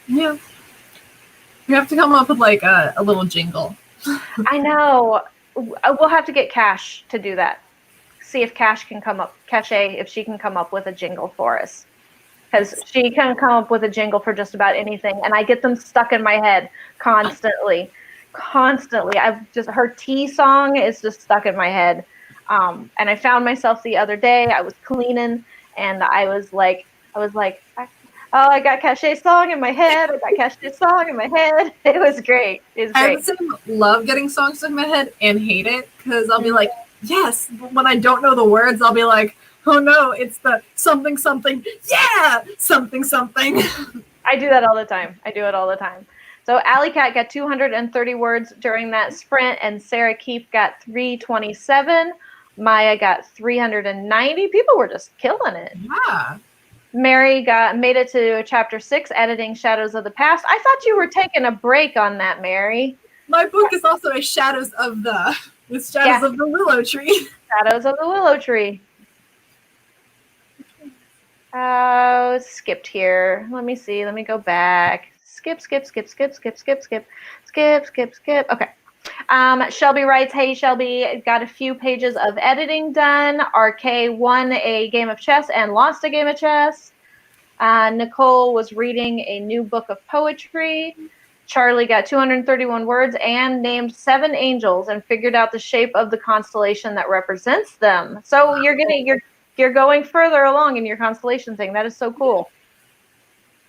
Yeah. We have to come up with like a little jingle. I know. We'll have to get Cash to do that. See if Cash can come up, Cache, if she can come up with a jingle for us. Because she can come up with a jingle for just about anything, and I get them stuck in my head constantly. Her tea song is just stuck in my head. And I found myself the other day, I was cleaning, and I was like, oh, I got Cache's song in my head. It was great. I love getting songs stuck in my head and hate it, because I'll be like, yes, but when I don't know the words, I'll be like, oh no, it's the something something, yeah, something something. I do that all the time. So Alley Cat got 230 words during that sprint, and Sarah Keefe got 327. Maya got 390. People were just killing it. Yeah. Mary made it to chapter 6, editing Shadows of the Past. I thought you were taking a break on that, Mary. My book is also a Shadows of the Willow Tree. Shadows of the Willow Tree. Oh, skipped here. Let me see. Let me go back. Skip. Okay. Shelby writes, hey, Shelby, got a few pages of editing done. RK won a game of chess and lost a game of chess. Nicole was reading a new book of poetry. Charlie got 231 words and named 7 angels and figured out the shape of the constellation that represents them. So you're going further along in your constellation thing. That is so cool.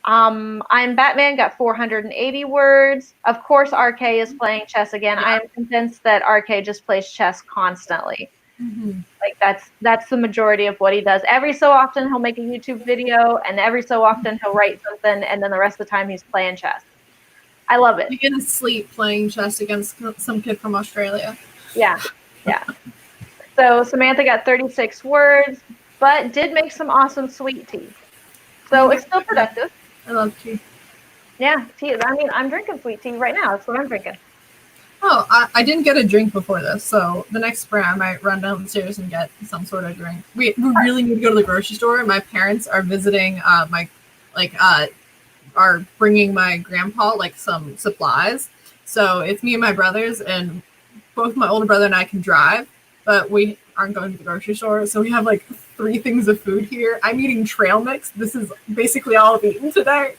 I'm Batman got 480 words. Of course, RK is playing chess again. Yeah. I am convinced that RK just plays chess constantly. Mm-hmm. Like that's the majority of what he does. Every so often he'll make a YouTube video, and every so often he'll write something, and then the rest of the time he's playing chess. I love it. You're gonna sleep playing chess against some kid from Australia. Yeah. So Samantha got 36 words, but did make some awesome sweet tea. So it's still productive. I love tea. Yeah, tea. I mean, I'm drinking sweet tea right now. That's what I'm drinking. Oh, I didn't get a drink before this, so the next spring I might run downstairs and get some sort of drink. We really need to go to the grocery store. My parents are visiting are bringing my grandpa like some supplies. So it's me and my brothers, and both my older brother and I can drive, but we aren't going to the grocery store. So we have like 3 things of food here. I'm eating trail mix. This is basically all I've eaten today.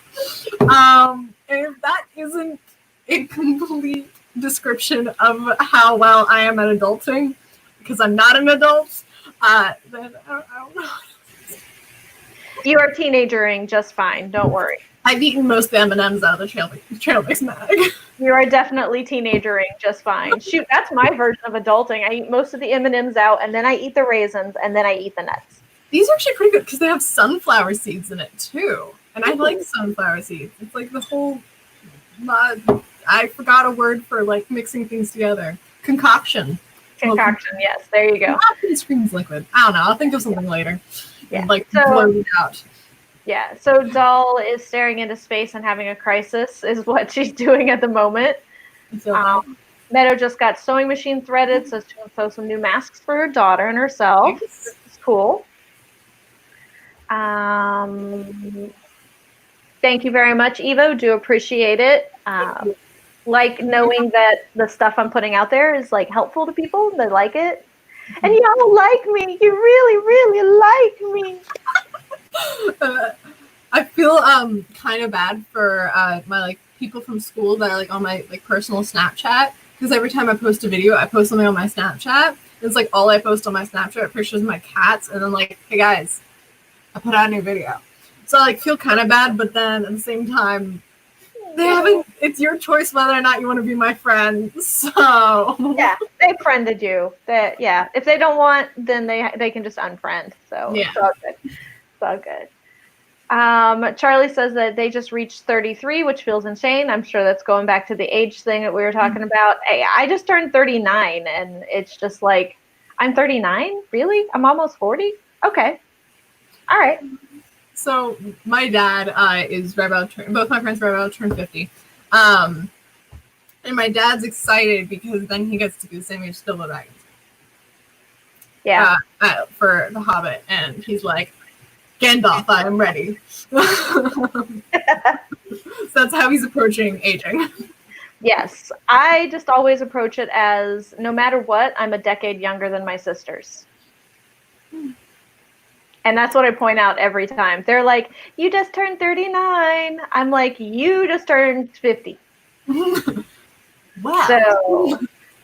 And if that isn't a complete description of how well I am at adulting, because I'm not an adult, then I don't know. You are teenagering just fine. Don't worry. I've eaten most of the M&Ms out of the trail mix bag. You are definitely teenagering just fine. Shoot, that's my version of adulting. I eat most of the M&Ms out, and then I eat the raisins, and then I eat the nuts. These are actually pretty good because they have sunflower seeds in it too, and I like sunflower seeds. It's like the whole. I forgot a word for like mixing things together. Concoction. Concoction, yes. There you go. Concoction screams liquid. I don't know. I'll think of something later. Yeah. Like blurt it out. Yeah. So Doll is staring into space and having a crisis, is what she's doing at the moment. Meadow just got sewing machine threaded, so she's going to sew some new masks for her daughter and herself. Nice. This is cool. Thank you very much, Evo. Do appreciate it. Like knowing that the stuff I'm putting out there is like helpful to people. They like it. And y'all like me. You really, really like me. I feel kind of bad for my like people from school that are like on my like personal Snapchat, because every time I post a video, I post something on my Snapchat. It's like all I post on my Snapchat, pictures of my cats, and then like, hey guys, I put out a new video. So I like feel kind of bad, but then at the same time, they haven't. It's your choice whether or not you want to be my friend. So yeah, they friended you. That yeah. If they don't want, then they can just unfriend. So yeah, it's all good. It's all good. Charlie says that they just reached 33, which feels insane. I'm sure that's going back to the age thing that we were talking about. I just turned 39, and it's just like, I'm 39? Really? I'm almost 40? Okay. All right. So my dad is right about both my friends are right about to turn 50. And my dad's excited because then he gets to be the same age as Bilbo Baggins. Yeah. For The Hobbit, and he's like, Gandalf, I am ready. So that's how he's approaching aging. Yes. I just always approach it as, no matter what, I'm a decade younger than my sisters. And that's what I point out every time. They're like, you just turned 39. I'm like, you just turned 50. Wow. So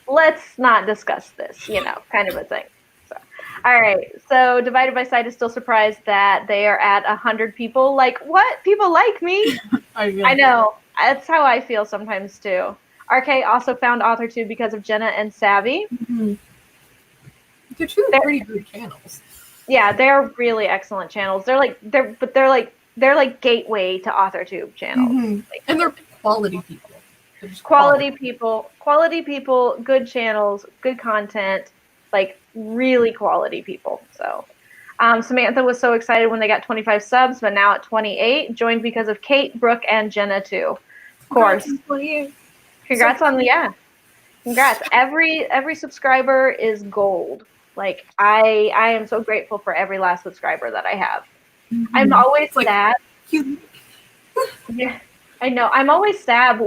let's not discuss this, kind of a thing. So, all right. So Divided by Sight is still surprised that they are at 100 people. Like, what? People like me? I know. That's how I feel sometimes too. RK also found AuthorTube because of Jenna and Savvy. Mm-hmm. They're two pretty good channels. Yeah, they're really excellent channels. They're like gateway to AuthorTube channels. Mm-hmm. And they're quality people. Quality people, good channels, good content, like really quality people. So Samantha was so excited when they got 25 subs, but now at 28, joined because of Kate, Brooke, and Jenna too. Of course. Congrats on Congrats. Every subscriber is gold. Like I am so grateful for every last subscriber that I have. Mm-hmm. I'm always sad. Yeah, I know. I'm always sad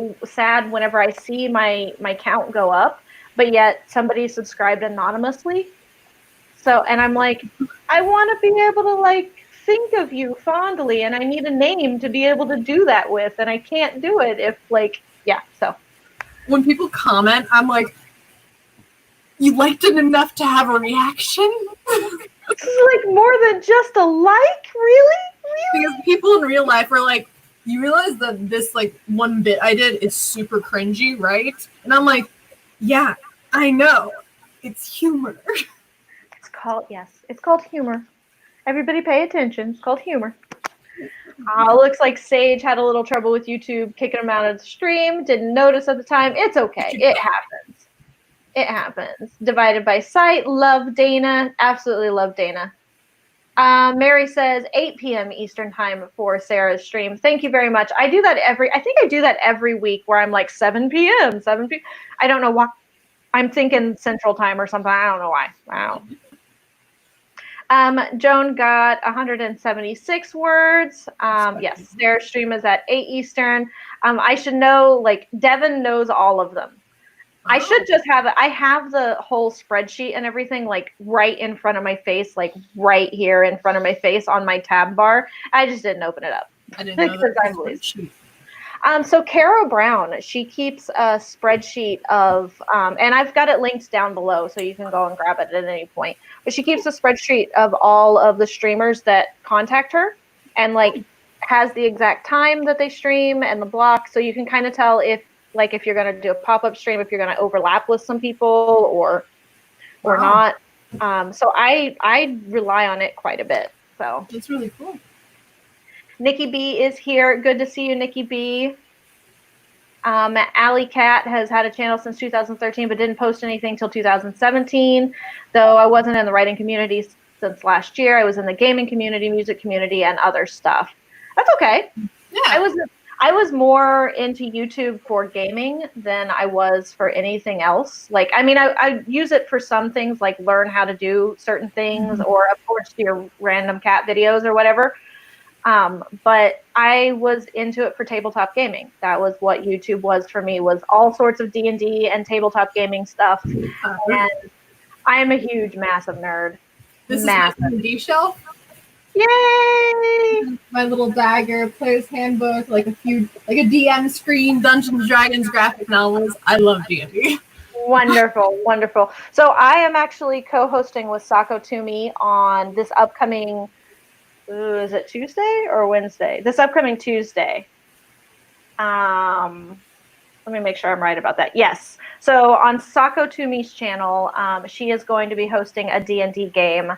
whenever I see my count go up, but yet somebody subscribed anonymously. So, and I'm like, I want to be able to like think of you fondly, and I need a name to be able to do that with, and I can't do it if so. When people comment, I'm like, you liked it enough to have a reaction? This is like more than just a like? Really? Because people in real life are like, you realize that this like one bit I did is super cringy, right? And I'm like, yeah, I know. It's humor. It's called humor. Everybody pay attention. It's called humor. Looks like Sage had a little trouble with YouTube kicking him out of the stream. Didn't notice at the time. It's okay. It happens. It happens. Divided by Sight. Love Dana. Absolutely love Dana. Mary says 8 p.m. Eastern time for Sarah's stream. Thank you very much. I do that every week where I'm like 7 p.m. I don't know why. I'm thinking Central Time or something. I don't know why. Wow. Joan got 176 words. Yes, Sarah's stream is at 8 Eastern. I should know, like, Devin knows all of them. I should just have it. I have the whole spreadsheet and everything, like, right in front of my face, like, right here in front of my face on my tab bar. I just didn't open it up. I didn't know that spreadsheet. So Kara Brown, she keeps a spreadsheet of, and I've got it linked down below, so you can go and grab it at any point. But she keeps a spreadsheet of all of the streamers that contact her, and like has the exact time that they stream and the block, so you can kind of tell if you're going to do a pop-up stream, if you're going to overlap with some people or not. So I rely on it quite a bit. So that's really cool. Nikki B is here. Good to see you, Nikki B. Alley Cat has had a channel since 2013, but didn't post anything till 2017. Though I wasn't in the writing community since last year. I was in the gaming community, music community, and other stuff. That's okay. Yeah. I was more into YouTube for gaming than I was for anything else. Like, I mean, I use it for some things, like learn how to do certain things, or of course your random cat videos or whatever. But I was into it for tabletop gaming. That was what YouTube was for me, was all sorts of D&D and tabletop gaming stuff. And I am a huge, massive nerd. This is my D shelf. Yay! My little dagger, player's handbook, like a DM screen, Dungeons and Dragons graphic novels. I love D&D. Wonderful, wonderful. So I am actually co-hosting with Sako Toomey on this upcoming, is it Tuesday or Wednesday? This upcoming Tuesday. Let me make sure I'm right about that. Yes. So on Sako Toomey's channel, she is going to be hosting a D&D game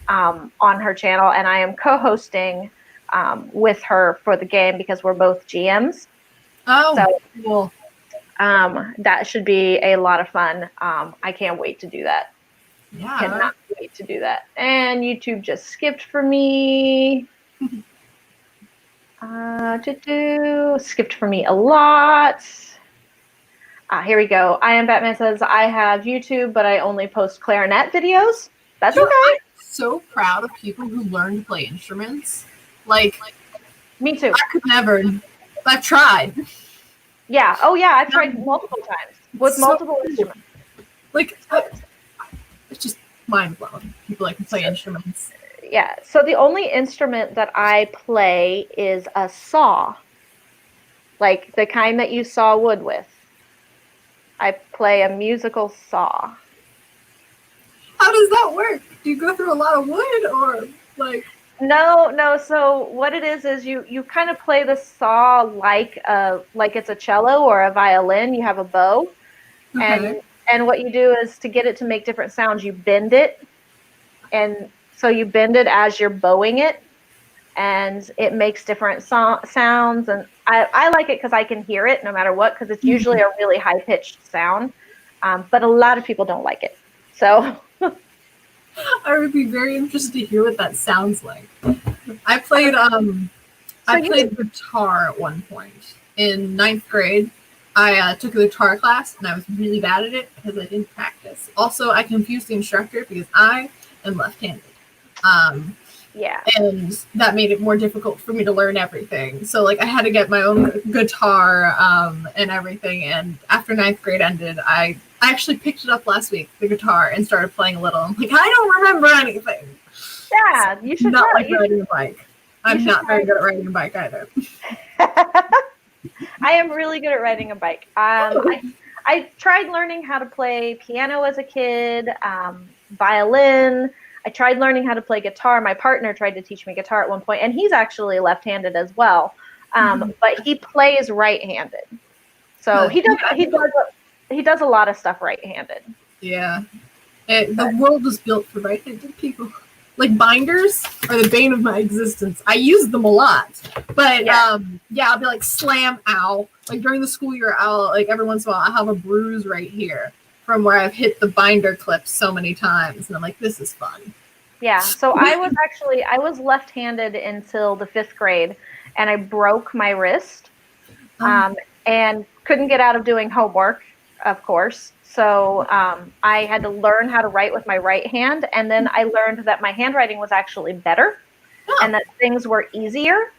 on her channel, and I am co-hosting with her for the game because we're both GMs. Oh, so cool. That should be a lot of fun. I can't wait to do that. Yeah. Cannot wait to do that. And YouTube just skipped for me. Skipped for me a lot. Here we go. I Am Batman says, I have YouTube, but I only post clarinet videos. That's okay. I'm so proud of people who learn to play instruments. Like, me too. I could never. I've tried. Yeah. Oh, yeah. I've tried multiple times with multiple instruments. Like, it's just mind blowing. People like to play instruments. Yeah. So the only instrument that I play is a saw, like the kind that you saw wood with. I play a musical saw. How does that work? Do you go through a lot of wood, or like? No. So what it is you kind of play the saw like it's a cello or a violin. You have a bow, Okay. and what you do is, to get it to make different sounds, you bend it, and so you bend it as you're bowing it, and it makes different sounds. And I like it because I can hear it no matter what, because it's usually a really high pitched sound. But a lot of people don't like it, so. I would be very interested to hear what that sounds like. I played guitar at one point in 9th grade. I took a guitar class and I was really bad at it because I didn't practice. Also, I confused the instructor because I am left-handed. Yeah. And that made it more difficult for me to learn everything. So like I had to get my own guitar and everything. And after 9th grade ended, I actually picked it up last week, the guitar, and started playing a little. I'm like, I don't remember anything. Yeah, you should not try. Like riding a bike. I'm not very good at riding a bike either. I am really good at riding a bike. I tried learning how to play piano as a kid, violin. I tried learning how to play guitar. My partner tried to teach me guitar at one point, and he's actually left-handed as well. But he plays right-handed. So he does a lot of stuff right-handed. Yeah. The world was built for right-handed people. Like binders are the bane of my existence. I use them a lot. But I'll be like, slam, ow. Like during the school year, every once in a while, I'll have a bruise right here from where I've hit the binder clips so many times. And I'm like, this is fun. Yeah. So I was left-handed until the 5th grade, and I broke my wrist and couldn't get out of doing homework, of course. So I had to learn how to write with my right hand, and then I learned that my handwriting was actually better and that things were easier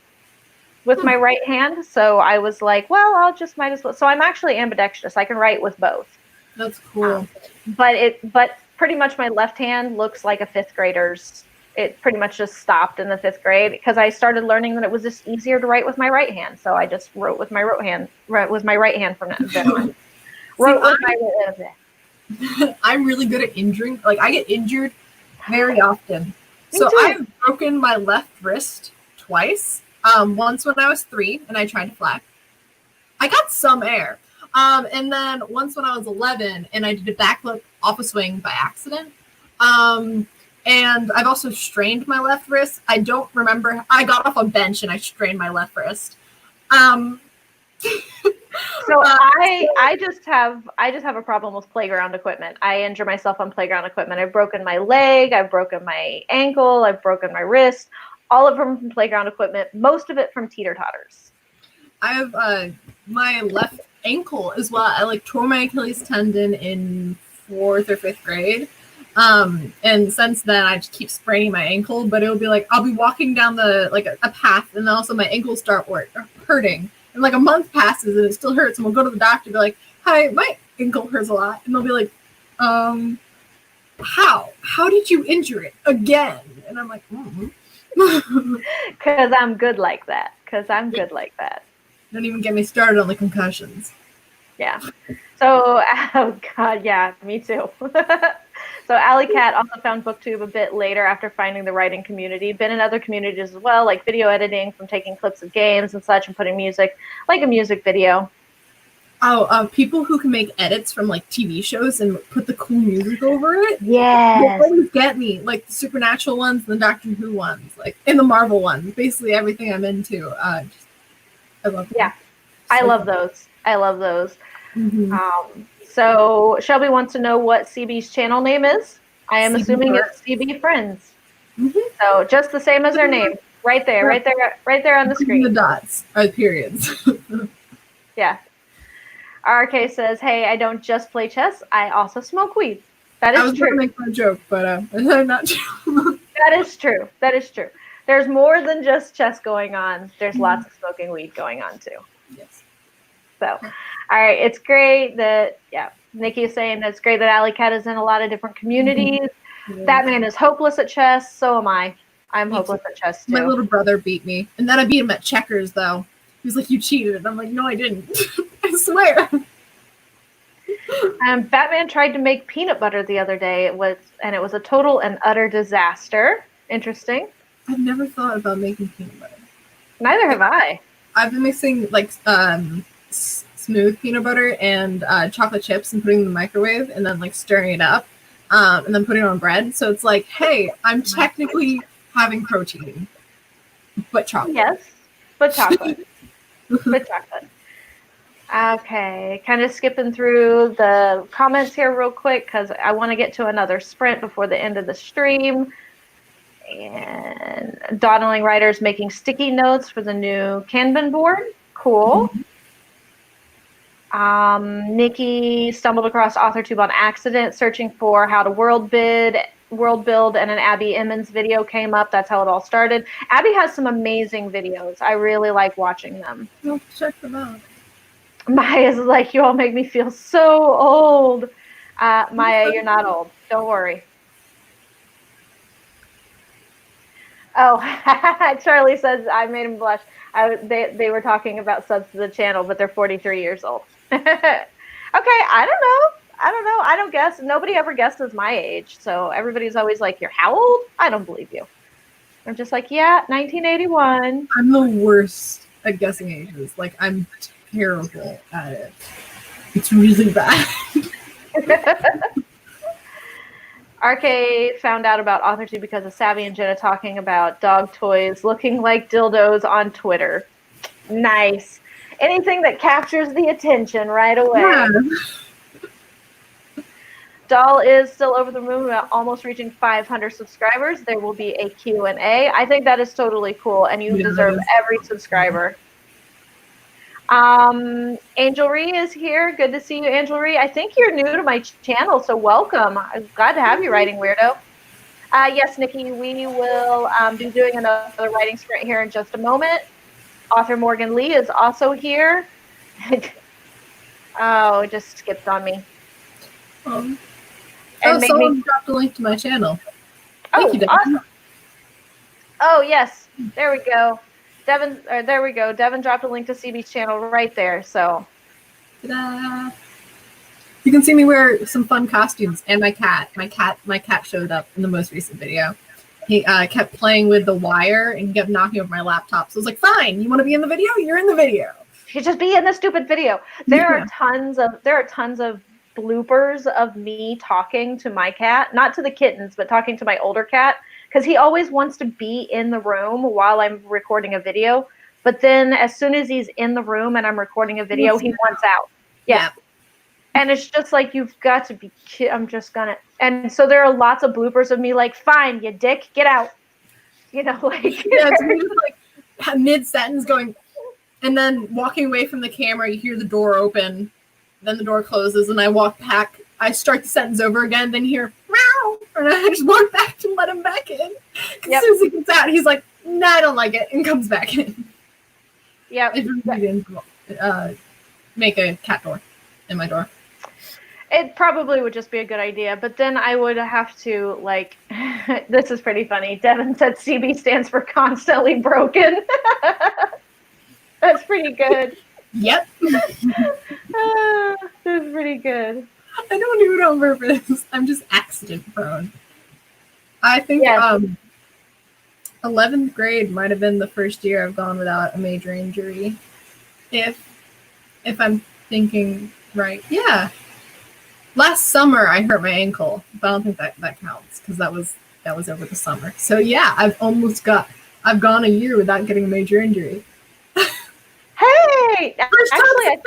with my right hand. So I was like, well, might as well. So I'm actually ambidextrous. I can write with both. That's cool. But pretty much my left hand looks like a 5th grader's. It pretty much just stopped in the 5th grade because I started learning that it was just easier to write with my right hand. So I just wrote with my right hand from then on. I'm really good at injuring. Like I get injured very often. So I've broken my left wrist twice, Once when I was 3 and I tried to fly. I got some air. And then once when I was 11 and I did a backflip off a swing by accident. And I've also strained my left wrist. I don't remember. I got off a bench and I strained my left wrist. So I just have a problem with playground equipment. I injure myself on playground equipment. I've broken my leg, I've broken my ankle, I've broken my wrist, all of them from playground equipment, most of it from teeter-totters. I have my left ankle as well. I tore my Achilles tendon in 4th or 5th grade. And since then I just keep spraining my ankle, but it'll be I'll be walking down the a path and then also my ankles start hurting. And a month passes and it still hurts, and we'll go to the doctor and be like, "Hi, my ankle hurts a lot." And they'll be like, how did you injure it again? And I'm like, Because I'm good like that. Don't even get me started on the concussions. Yeah. So, oh God, yeah, me too. So Alley Cat also found BookTube a bit later after finding the writing community. Been in other communities as well, like video editing, from taking clips of games and such and putting music, like a music video. People who can make edits from TV shows and put the cool music over it. Yes. They always get me, the Supernatural ones, and the Doctor Who ones, and the Marvel ones. Basically everything I'm into. I love them. Yeah, I love those. Mm-hmm. So Shelby wants to know what CB's channel name is. I am assuming it's CB Friends. Mm-hmm. So just the same as their name, right there on the screen. The dots are periods. Yeah. RK says, "Hey, I don't just play chess. I also smoke weed." That is true. I was going to make a joke, but I'm not true. That is true. There's more than just chess going on. There's lots of smoking weed going on too. Yes. So, all right, it's great that, Nikki is saying that it's great that Alley Cat is in a lot of different communities. Mm-hmm. Batman is hopeless at chess. So am I. I'm hopeless at chess too. My little brother beat me, and then I beat him at checkers though. He was like, "You cheated," and I'm like, "No, I didn't. I swear." Batman tried to make peanut butter the other day. It was a total and utter disaster. Interesting. I've never thought about making peanut butter. Neither have I. I've been mixing smooth peanut butter and chocolate chips and putting it in the microwave and then stirring it up and then putting it on bread. So it's hey, I'm technically having protein, but chocolate. Yes, but chocolate. Okay, kind of skipping through the comments here real quick because I want to get to another sprint before the end of the stream. And Dawdling Writers making sticky notes for the new Kanban board. Cool. Mm-hmm. Nikki stumbled across AuthorTube on accident, searching for how to world build, and an Abby Emmons video came up. That's how it all started. Abby has some amazing videos. I really like watching them. I'll check them out. Maya's like, "You all make me feel so old." Maya, you're not old. Don't worry. Oh, Charlie says, "I made him blush." They were talking about subs to the channel, but they're 43 years old. Okay, I don't know. I don't guess. Nobody ever guesses my age, so everybody's always like, "You're how old?" I don't believe you. I'm just like, yeah, 1981. I'm the worst at guessing ages. I'm terrible at it. It's really bad. RK found out about AuthorTube because of Savvy and Jenna talking about dog toys looking like dildos on Twitter. Nice. Anything that captures the attention right away. Yeah. Doll is still over the moon about almost reaching 500 subscribers. There will be a Q&A. I think that is totally cool, and you deserve every subscriber. Angel Ree is here. Good to see you, Angel Ree. I think you're new to my channel, so welcome. I'm glad to have you, Writing Weirdo. Yes, Nikki, we will be doing another writing sprint here in just a moment. Author Morgan Lee is also here. Oh, it just skipped on me. Someone dropped a link to my channel. Thank you, Devin. Awesome. Oh, yes. There we go. There we go. Devin dropped a link to CB's channel right there. So, ta-da. You can see me wear some fun costumes and my cat. My cat showed up in the most recent video. He kept playing with the wire and kept knocking over my laptop. So I was like, fine, you want to be in the video? You're in the video. You just be in the stupid video. There are tons of bloopers of me talking to my cat, not to the kittens, but talking to my older cat, because he always wants to be in the room while I'm recording a video. But then as soon as he's in the room and I'm recording a video, he wants out. Yeah. Yep. And it's just like, you've got to be I'm just gonna. And so there are lots of bloopers of me like, fine, you dick, get out. You know, like. Yeah, it's me just like mid-sentence going, and then walking away from the camera, you hear the door open, then the door closes, and I walk back. I start the sentence over again, then hear meow, and I just walk back to let him back in. Yep. As soon as he gets out, he's like, "Nah, I don't like it," and comes back in. Yeah. Make a cat door in my door. It probably would just be a good idea, but then I would have to, like, this is pretty funny. Devin said CB stands for constantly broken. That's pretty good. Yep. That's pretty good. I don't do it on purpose. I'm just accident prone. I think 11th grade might have been the first year I've gone without a major injury. If I'm thinking right. Yeah. Last summer I hurt my ankle, but I don't think that counts because that was over the summer. So yeah, I've gone a year without getting a major injury. Hey, first actually,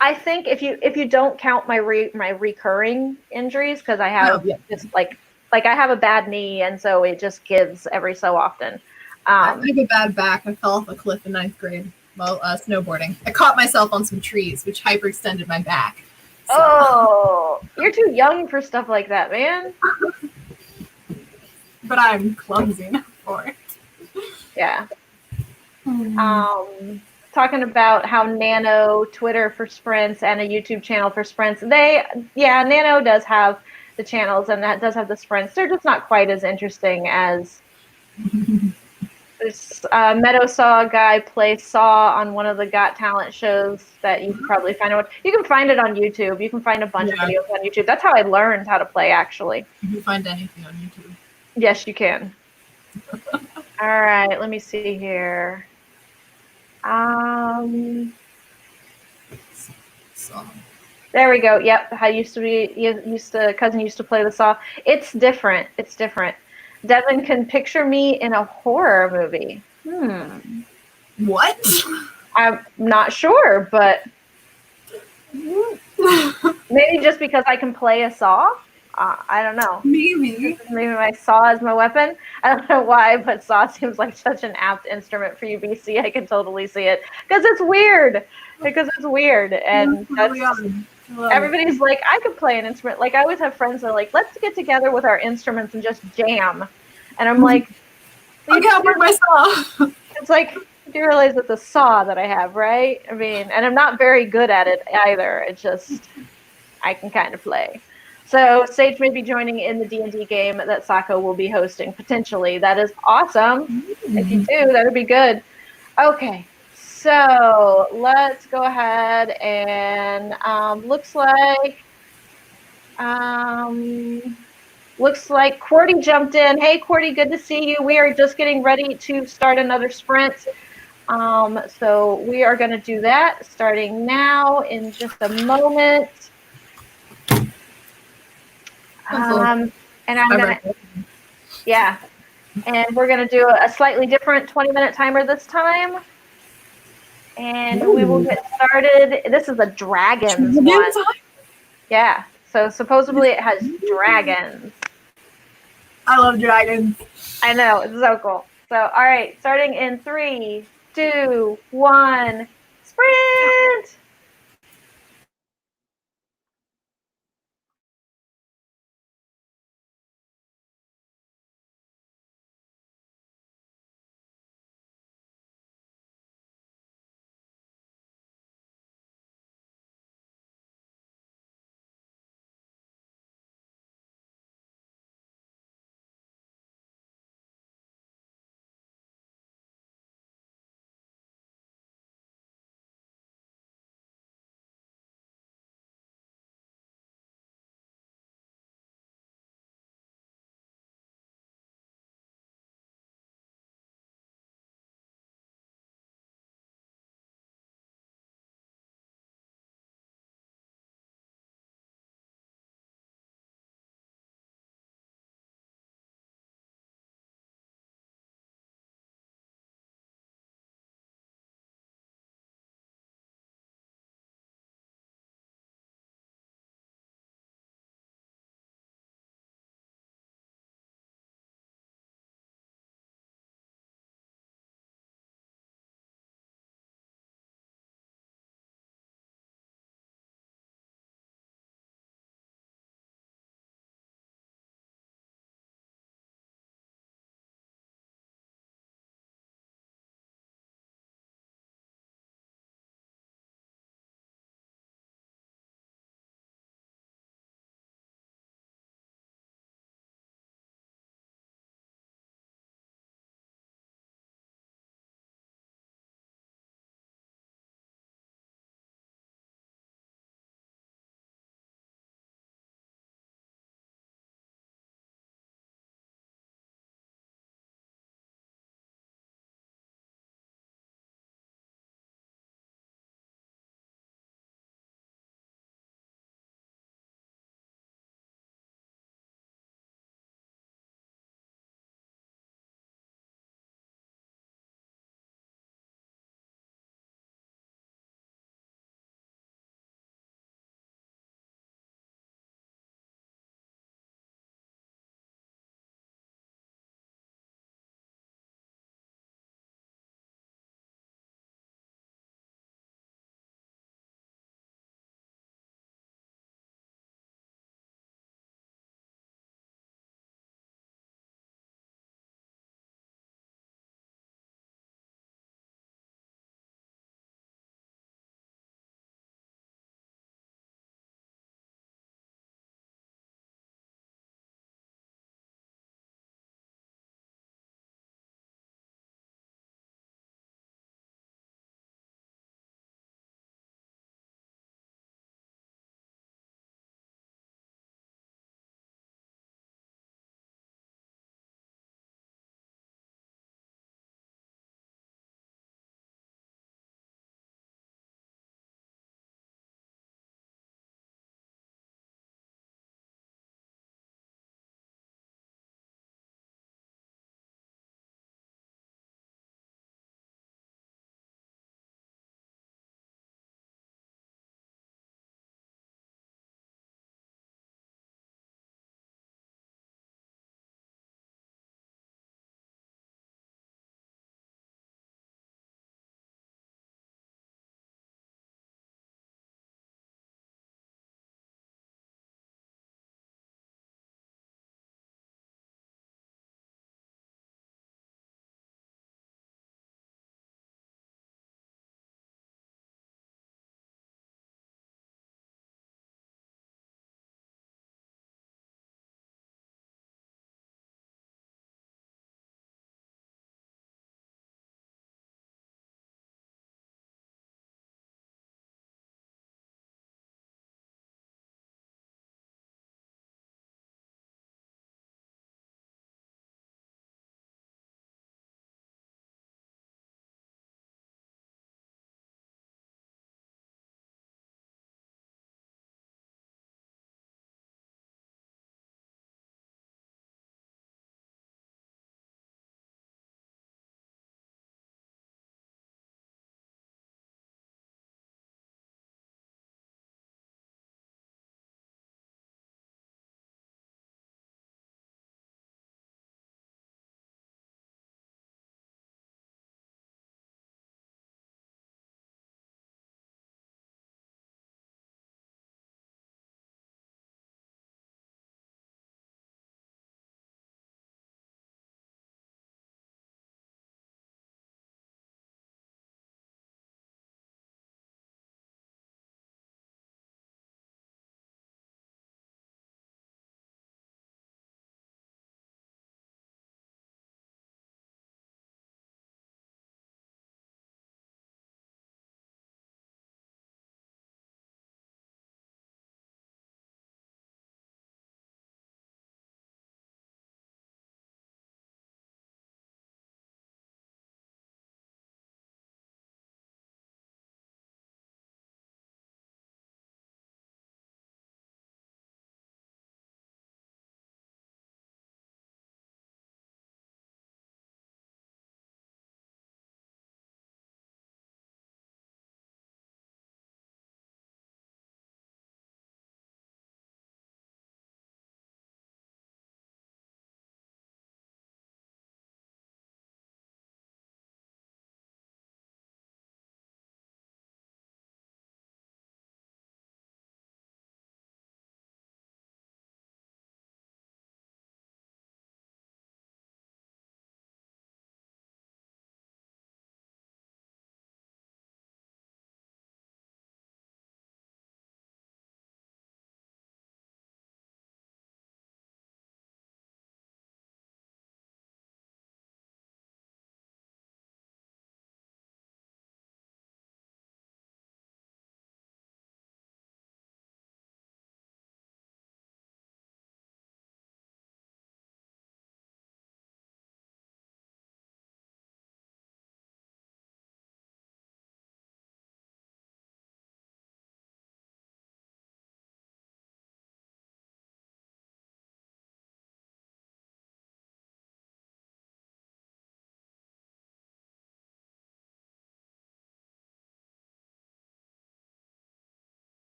I think if you don't count my recurring injuries, because I have just like I have a bad knee, and so it just gives every so often. I have a bad back. I fell off a cliff in 9th grade while snowboarding. I caught myself on some trees, which hyperextended my back. So. Oh, you're too young for stuff like that, man. But I'm clumsy enough for it. Yeah. Talking about how Nano, Twitter for sprints, and a YouTube channel for sprints. Nano does have the channels, and that does have the sprints. They're just not quite as interesting as this Meadow Saw guy plays Saw on one of the Got Talent shows that you can probably find out. You can find it on YouTube. You can find a bunch of videos on YouTube. That's how I learned how to play, actually. You can find anything on YouTube. Yes, you can. All right, let me see here. There we go. Yep, cousin used to play the Saw. It's different. It's different. Devin can picture me in a horror movie. What? I'm not sure, but maybe just because I can play a saw. I don't know. Maybe my saw is my weapon. I don't know why, but saw seems like such an apt instrument for UBC. I can totally see it because it's weird. And everybody's like, I could play an instrument. Like, I always have friends that are like, let's get together with our instruments and just jam. And I'm like, I can't work my saw. It's like, do you realize it's a saw that I have, right? I mean, and I'm not very good at it either. It's just, I can kind of play. So Sage may be joining in the D&D game that Sako will be hosting, potentially. That is awesome. If you do, that would be good. Okay, so let's go ahead and looks like Qwerty jumped in. Hey, Qwerty, good to see you. We are just getting ready to start another sprint. So we are going to do that starting now in just a moment. And I'm going to, and we're going to do a slightly different 20-minute timer this time. And we will get started. This is a dragons one. Yeah. So supposedly it has dragons. I love dragons. I know. It's so cool. So, all right. Starting in 3, 2, 1, sprint!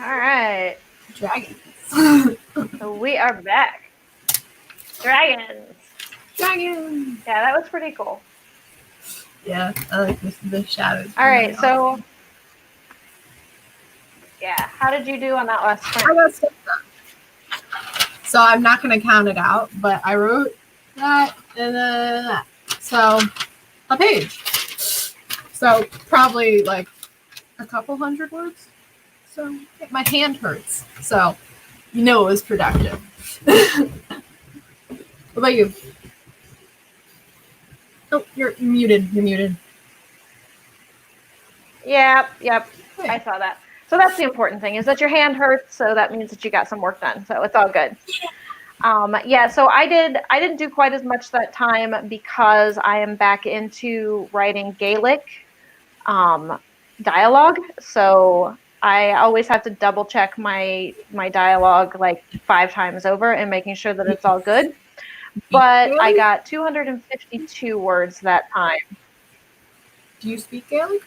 All right. Dragons. So we are back. Dragons. Dragons. Yeah, that was pretty cool. Yeah, I like the shadows. All right, so yeah, how did you do on that last sprint? I got stuff done. So I'm not going to count it out, but I wrote that and then that. So a page. So probably like a couple hundred words. So my hand hurts. So you know it was productive. What about you? Oh, you're muted. You're muted. Yep. Hey. I saw that. So that's the important thing, is that your hand hurts, so that means that you got some work done. So it's all good. Yeah, so I didn't do quite as much that time because I am back into writing Gaelic dialogue. So I always have to double check my dialogue like 5 times over and making sure that it's all good. But Gaelic? I got 252 words that time. Do you speak Gaelic?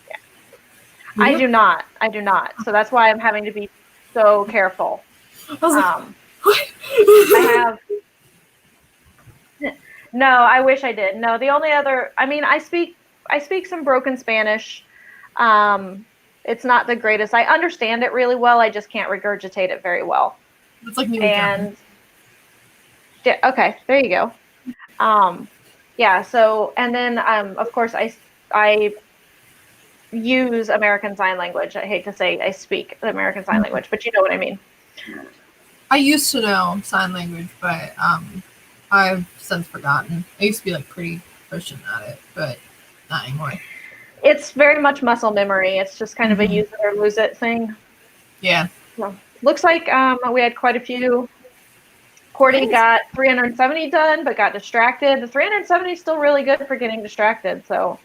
Yeah. I do not. So that's why I'm having to be so careful. I was like, what? I have. No, I wish I did. No, the only other. I mean, I speak some broken Spanish. It's not the greatest. I understand it really well. I just can't regurgitate it very well. It's like me with and yeah, okay, there you go. Yeah. So, and then of course I use American Sign Language. I hate to say I speak the American Sign Language, but you know what I mean. I used to know sign language, but I've since forgotten. I used to be like pretty proficient at it, but not anymore. It's very much muscle memory. It's just kind of a use it or lose it thing. Yeah. So, looks like we had quite a few. Cordy got 370 done, but got distracted. The 370 is still really good for getting distracted. So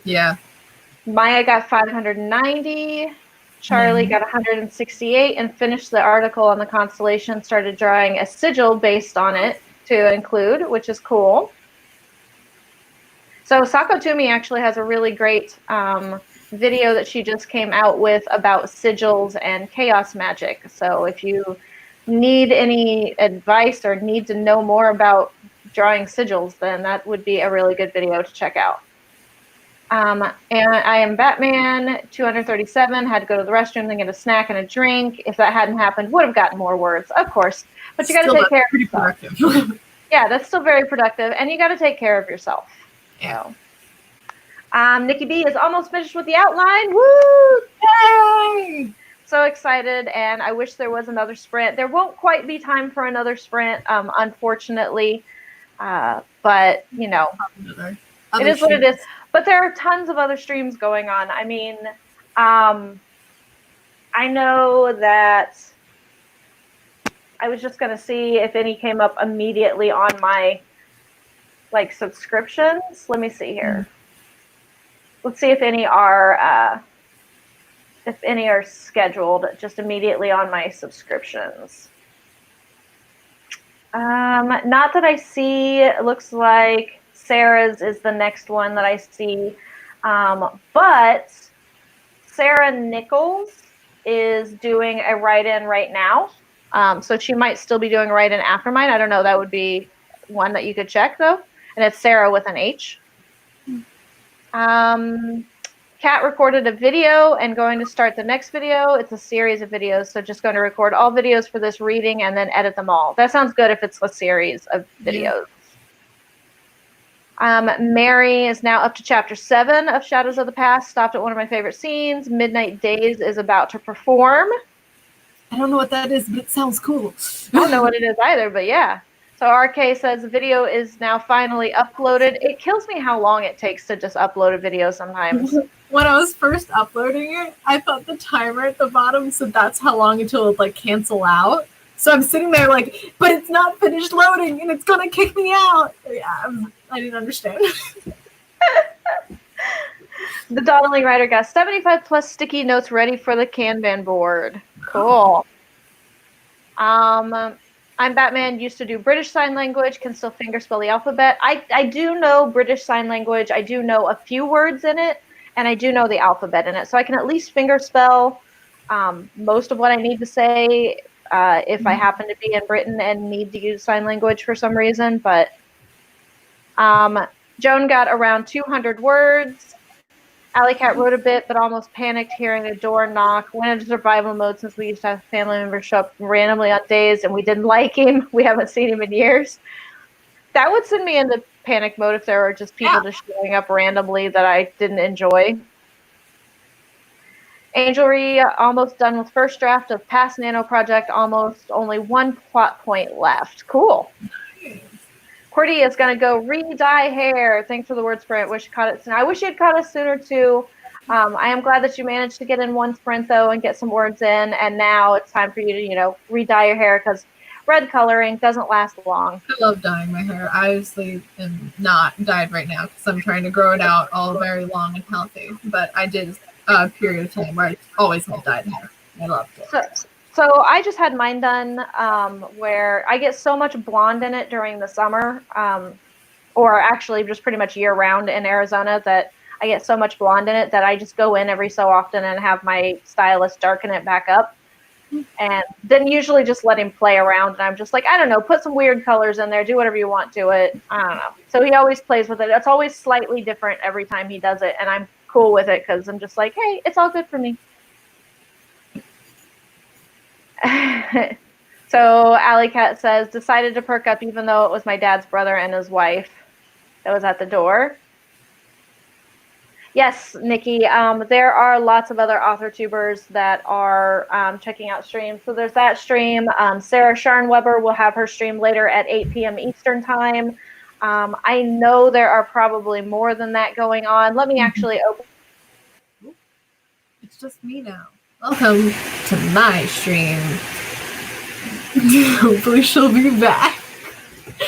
yeah. Maya got 590. Charlie got 168 and finished the article on the constellation, started drawing a sigil based on it to include, which is cool. So Sako Toomey actually has a really great video that she just came out with about sigils and chaos magic. So if you need any advice or need to know more about drawing sigils, then that would be a really good video to check out. And I am Batman, 237, had to go to the restroom, then get a snack and a drink. If that hadn't happened, would have gotten more words, of course. But you got to take care of yourself. Productive. Yeah, that's still very productive, and you got to take care of yourself. Yeah. So, Nikki B is almost finished with the outline. Woo! Yay! So excited, and I wish there was another sprint. There won't quite be time for another sprint, unfortunately. But, you know, it is what it is. But there are tons of other streams going on. I mean, I know that I was just going to see if any came up immediately on my, like, subscriptions. Let me see here. Let's see if any are scheduled just immediately on my subscriptions. Not that I see. It looks like Sarah's is the next one that I see. But Sarah Nichols is doing a write-in right now. So she might still be doing a write-in after mine. I don't know. That would be one that you could check, though. And it's Sarah with an H. Kat recorded a video and going to start the next video. It's a series of videos, so just going to record all videos for this reading and then edit them all. That sounds good if it's a series of videos. Mary is now up to chapter 7 of Shadows of the Past, stopped at one of my favorite scenes. Midnight Days is about to perform. I don't know what that is, but it sounds cool. I don't know what it is either, but yeah. So RK says the video is now finally uploaded. It kills me how long it takes to just upload a video sometimes. When I was first uploading it, I thought the timer at the bottom said that's how long until it like cancel out. So I'm sitting there like, but it's not finished loading and it's gonna kick me out. Yeah, I didn't understand. The Dawdling Writer got 75 plus sticky notes ready for the Kanban board. Cool. I'm Batman, used to do British Sign Language, can still fingerspell the alphabet. I do know British Sign Language. I do know a few words in it, and I do know the alphabet in it. So I can at least fingerspell most of what I need to say if I happen to be in Britain and need to use sign language for some reason. But Joan got around 200 words. Alley Cat wrote a bit, but almost panicked hearing a door knock. Went into survival mode since we used to have family members show up randomly on days and we didn't like him. We haven't seen him in years. That would send me into panic mode if there were just people just showing up randomly that I didn't enjoy. Angelry almost done with first draft of past Nano project, almost only one plot point left. Cool. Cordy is going to go re-dye hair. Thanks for the word sprint. Wish you caught it sooner. I wish you had caught us sooner too. I am glad that you managed to get in one sprint though and get some words in. And now it's time for you to, re-dye your hair because red coloring doesn't last long. I love dyeing my hair. I obviously am not dyed right now because I'm trying to grow it out all very long and healthy. But I did a period of time where I always had dyed hair. I loved it. So I just had mine done where I get so much blonde in it during the summer, or actually just pretty much year round in Arizona that I get so much blonde in it that I just go in every so often and have my stylist darken it back up. And then usually just let him play around. And I'm just like, I don't know, put some weird colors in there, do whatever you want to it. I don't know. So he always plays with it. It's always slightly different every time he does it. And I'm cool with it because I'm just like, hey, it's all good for me. So Alley Cat says, decided to perk up even though it was my dad's brother and his wife that was at the door. Yes, Nikki, there are lots of other author tubers that are checking out streams. So there's that stream. Sarah Scharnweber will have her stream later at 8 p.m. Eastern time. I know there are probably more than that going on. Let me actually open. It's just me now. Welcome to my stream. Hopefully she'll be back.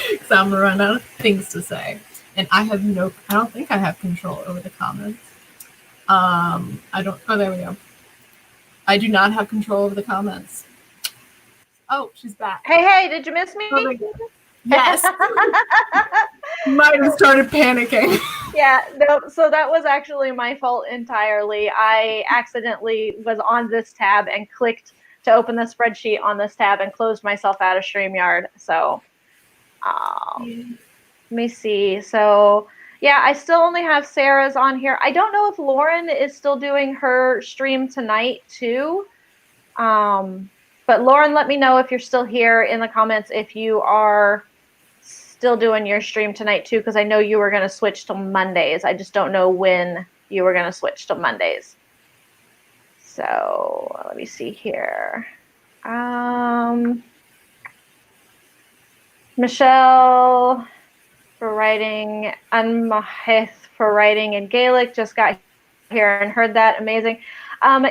Because I'm gonna run out of things to say. And I don't think I have control over the comments. There we go. I do not have control over the comments. Oh, she's back. Hey, did you miss me? Yes. Might have started panicking. Yeah, no, so that was actually my fault entirely. I accidentally was on this tab and clicked to open the spreadsheet on this tab and closed myself out of StreamYard. So, let me see. So, yeah, I still only have Sarah's on here. I don't know if Lauren is still doing her stream tonight too. But Lauren, let me know if you're still here in the comments if you are still doing your stream tonight too, because I know you were going to switch to Mondays. I just don't know when you were going to switch to Mondays. So let me see here. Michelle for writing, Unmahith for writing in Gaelic, just got here and heard that. Amazing.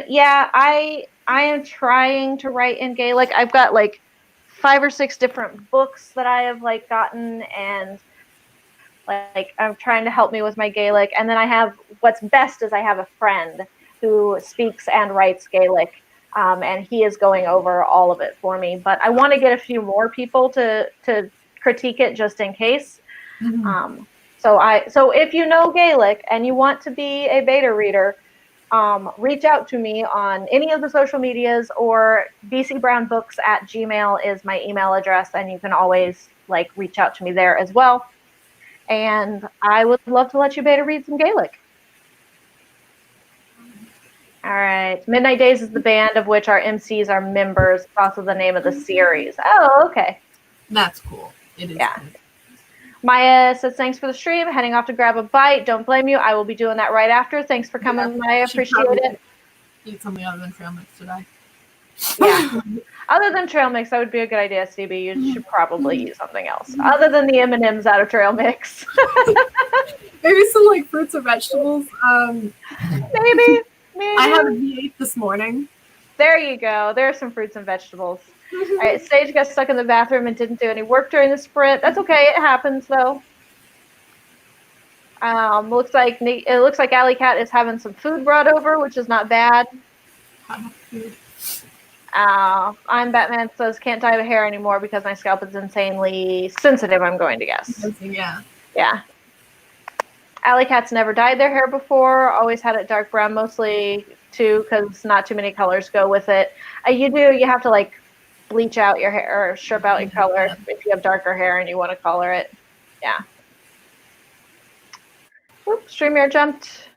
Yeah, I am trying to write in Gaelic. I've got like 5 or 6 different books that I have like gotten, and like I'm trying to help me with my Gaelic. And then I have, what's best is I have a friend who speaks and writes Gaelic, and he is going over all of it for me. But I want to get a few more people to critique it just in case. Mm-hmm. So if you know Gaelic and you want to be a beta reader, reach out to me on any of the social medias, or bcbrownbooks@gmail is my email address, and you can always like reach out to me there as well. And I would love to let you beta read some Gaelic. All right. Midnight Days is the band of which our MCs are members. It's also the name of the series. Oh, okay. That's cool. It is. Yeah. Cool. Maya says, thanks for the stream. Heading off to grab a bite. Don't blame you. I will be doing that right after. Thanks for coming, Maya. Appreciate it. Eat something other than trail mix today. Yeah. Other than trail mix, that would be a good idea, CB. You should probably eat something else. Other than the M&Ms out of trail mix. Maybe some like fruits or vegetables. Maybe. I had a V8 this morning. There you go. There are some fruits and vegetables. All right, Sage got stuck in the bathroom and didn't do any work during the sprint. That's okay. It happens, though. Looks like Alley Cat is having some food brought over, which is not bad. I'm Batman says can't dye the hair anymore because my scalp is insanely sensitive. I'm going to guess. Yeah. Yeah. Alley Cat's never dyed their hair before. Always had it dark brown, mostly too, because not too many colors go with it. You have to like bleach out your hair or strip out your color if you have darker hair and you want to color it. Yeah. Oops, StreamYard jumped.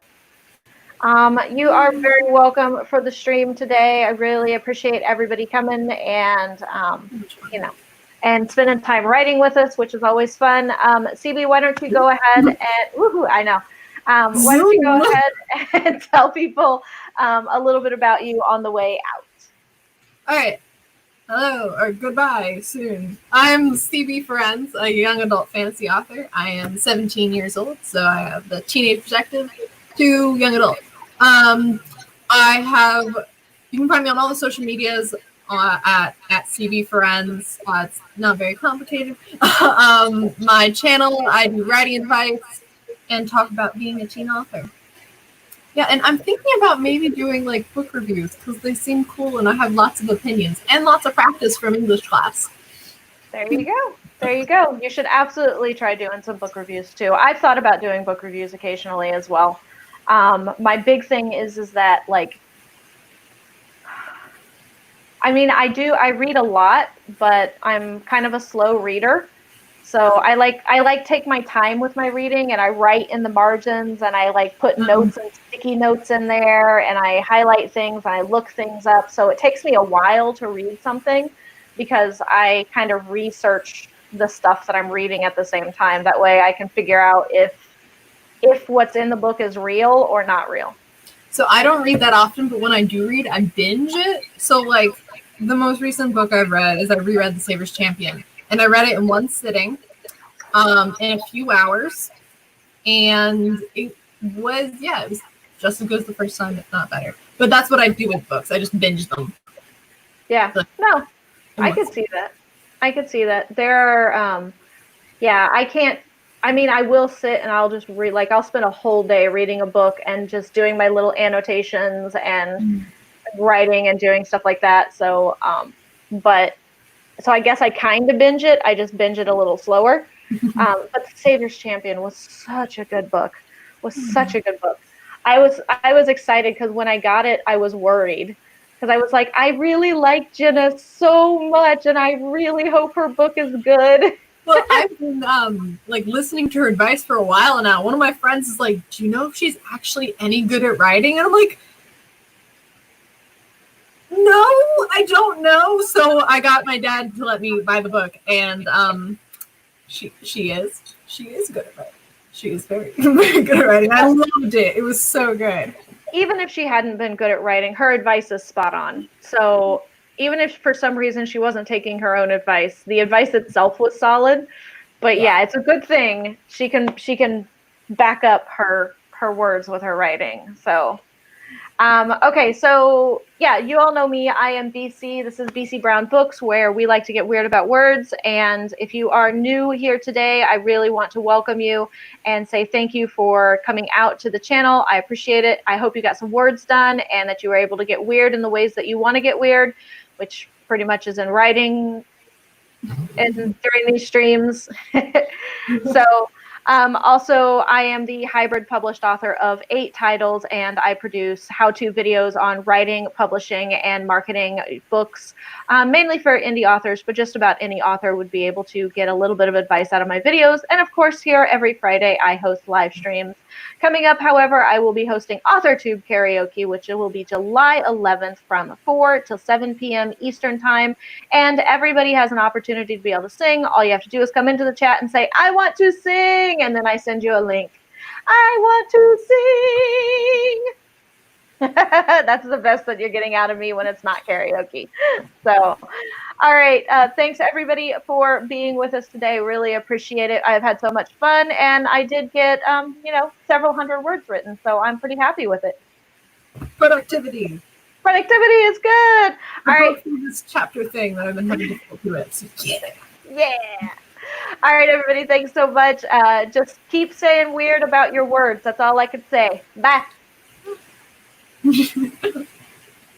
You are very welcome for the stream today. I really appreciate everybody coming and, and spending time writing with us, which is always fun. CB, why don't you go ahead and, woohoo, I know. Why don't you go ahead and tell people a little bit about you on the way out? All right. Hello, or goodbye soon. I'm CB Friends, a young adult fantasy author. I am 17 years old, so I have the teenage perspective to young adult. You can find me on all the social medias at CB Friends. It's not very complicated. My channel, I do writing advice and talk about being a teen author. Yeah, and I'm thinking about maybe doing like book reviews because they seem cool and I have lots of opinions and lots of practice from English class. There you go. There you go. You should absolutely try doing some book reviews too. I've thought about doing book reviews occasionally as well. My big thing is that like, I mean, I read a lot, but I'm kind of a slow reader. So I like take my time with my reading and I write in the margins and I like put notes and sticky notes in there and I highlight things and I look things up. So it takes me a while to read something because I kind of research the stuff that I'm reading at the same time. That way I can figure out if what's in the book is real or not real. So I don't read that often, but when I do read, I binge it. So like the most recent book I've read is I reread The Saber's Champion. And I read it in one sitting, in a few hours. And it was just as good as the first time, if not better. But that's what I do with books. I just binge them. Yeah. No, I could see that. I could see that. There are, I will sit and I'll just read, like I'll spend a whole day reading a book and just doing my little annotations and writing and doing stuff like that. So, so I guess I kind of binge it. I just binge it a little slower. But The Savior's Champion was such a good book. I was excited because when I got it, I was worried because I was like, I really like Jenna so much, and I really hope her book is good. Well, I've been like listening to her advice for a while now. One of my friends is like, "Do you know if she's actually any good at writing?" And I'm like, no, I don't know. So I got my dad to let me buy the book, and she is good at writing. She is very, very good at writing. I loved it. It was so good. Even if she hadn't been good at writing, her advice is spot on. So even if for some reason she wasn't taking her own advice, the advice itself was solid. But yeah, it's a good thing she can back up her words with her writing. So okay, so yeah, you all know me. I am BC. This is BC Brown Books, where we like to get weird about words. And if you are new here today, I really want to welcome you and say thank you for coming out to the channel. I appreciate it. I hope you got some words done and that you were able to get weird in the ways that you want to get weird, which pretty much is in writing and during these streams. So also, I am the hybrid published author of 8 titles, and I produce how-to videos on writing, publishing, and marketing books, mainly for indie authors, but just about any author would be able to get a little bit of advice out of my videos. And of course, here every Friday, I host live streams. Coming up, however, I will be hosting AuthorTube Karaoke, which will be July 11th from 4 till 7 p.m. Eastern Time. And everybody has an opportunity to be able to sing. All you have to do is come into the chat and say, I want to sing, and then I send you a link. I want to sing. That's the best that you're getting out of me when it's not karaoke. So, all right. Thanks, everybody, for being with us today. Really appreciate it. I've had so much fun, and I did get, several hundred words written, so I'm pretty happy with it. Productivity is good. All right. This chapter thing that I've been having difficulty with. So yeah. All right, everybody. Thanks so much. Just keep saying weird about your words. That's all I could say. Bye.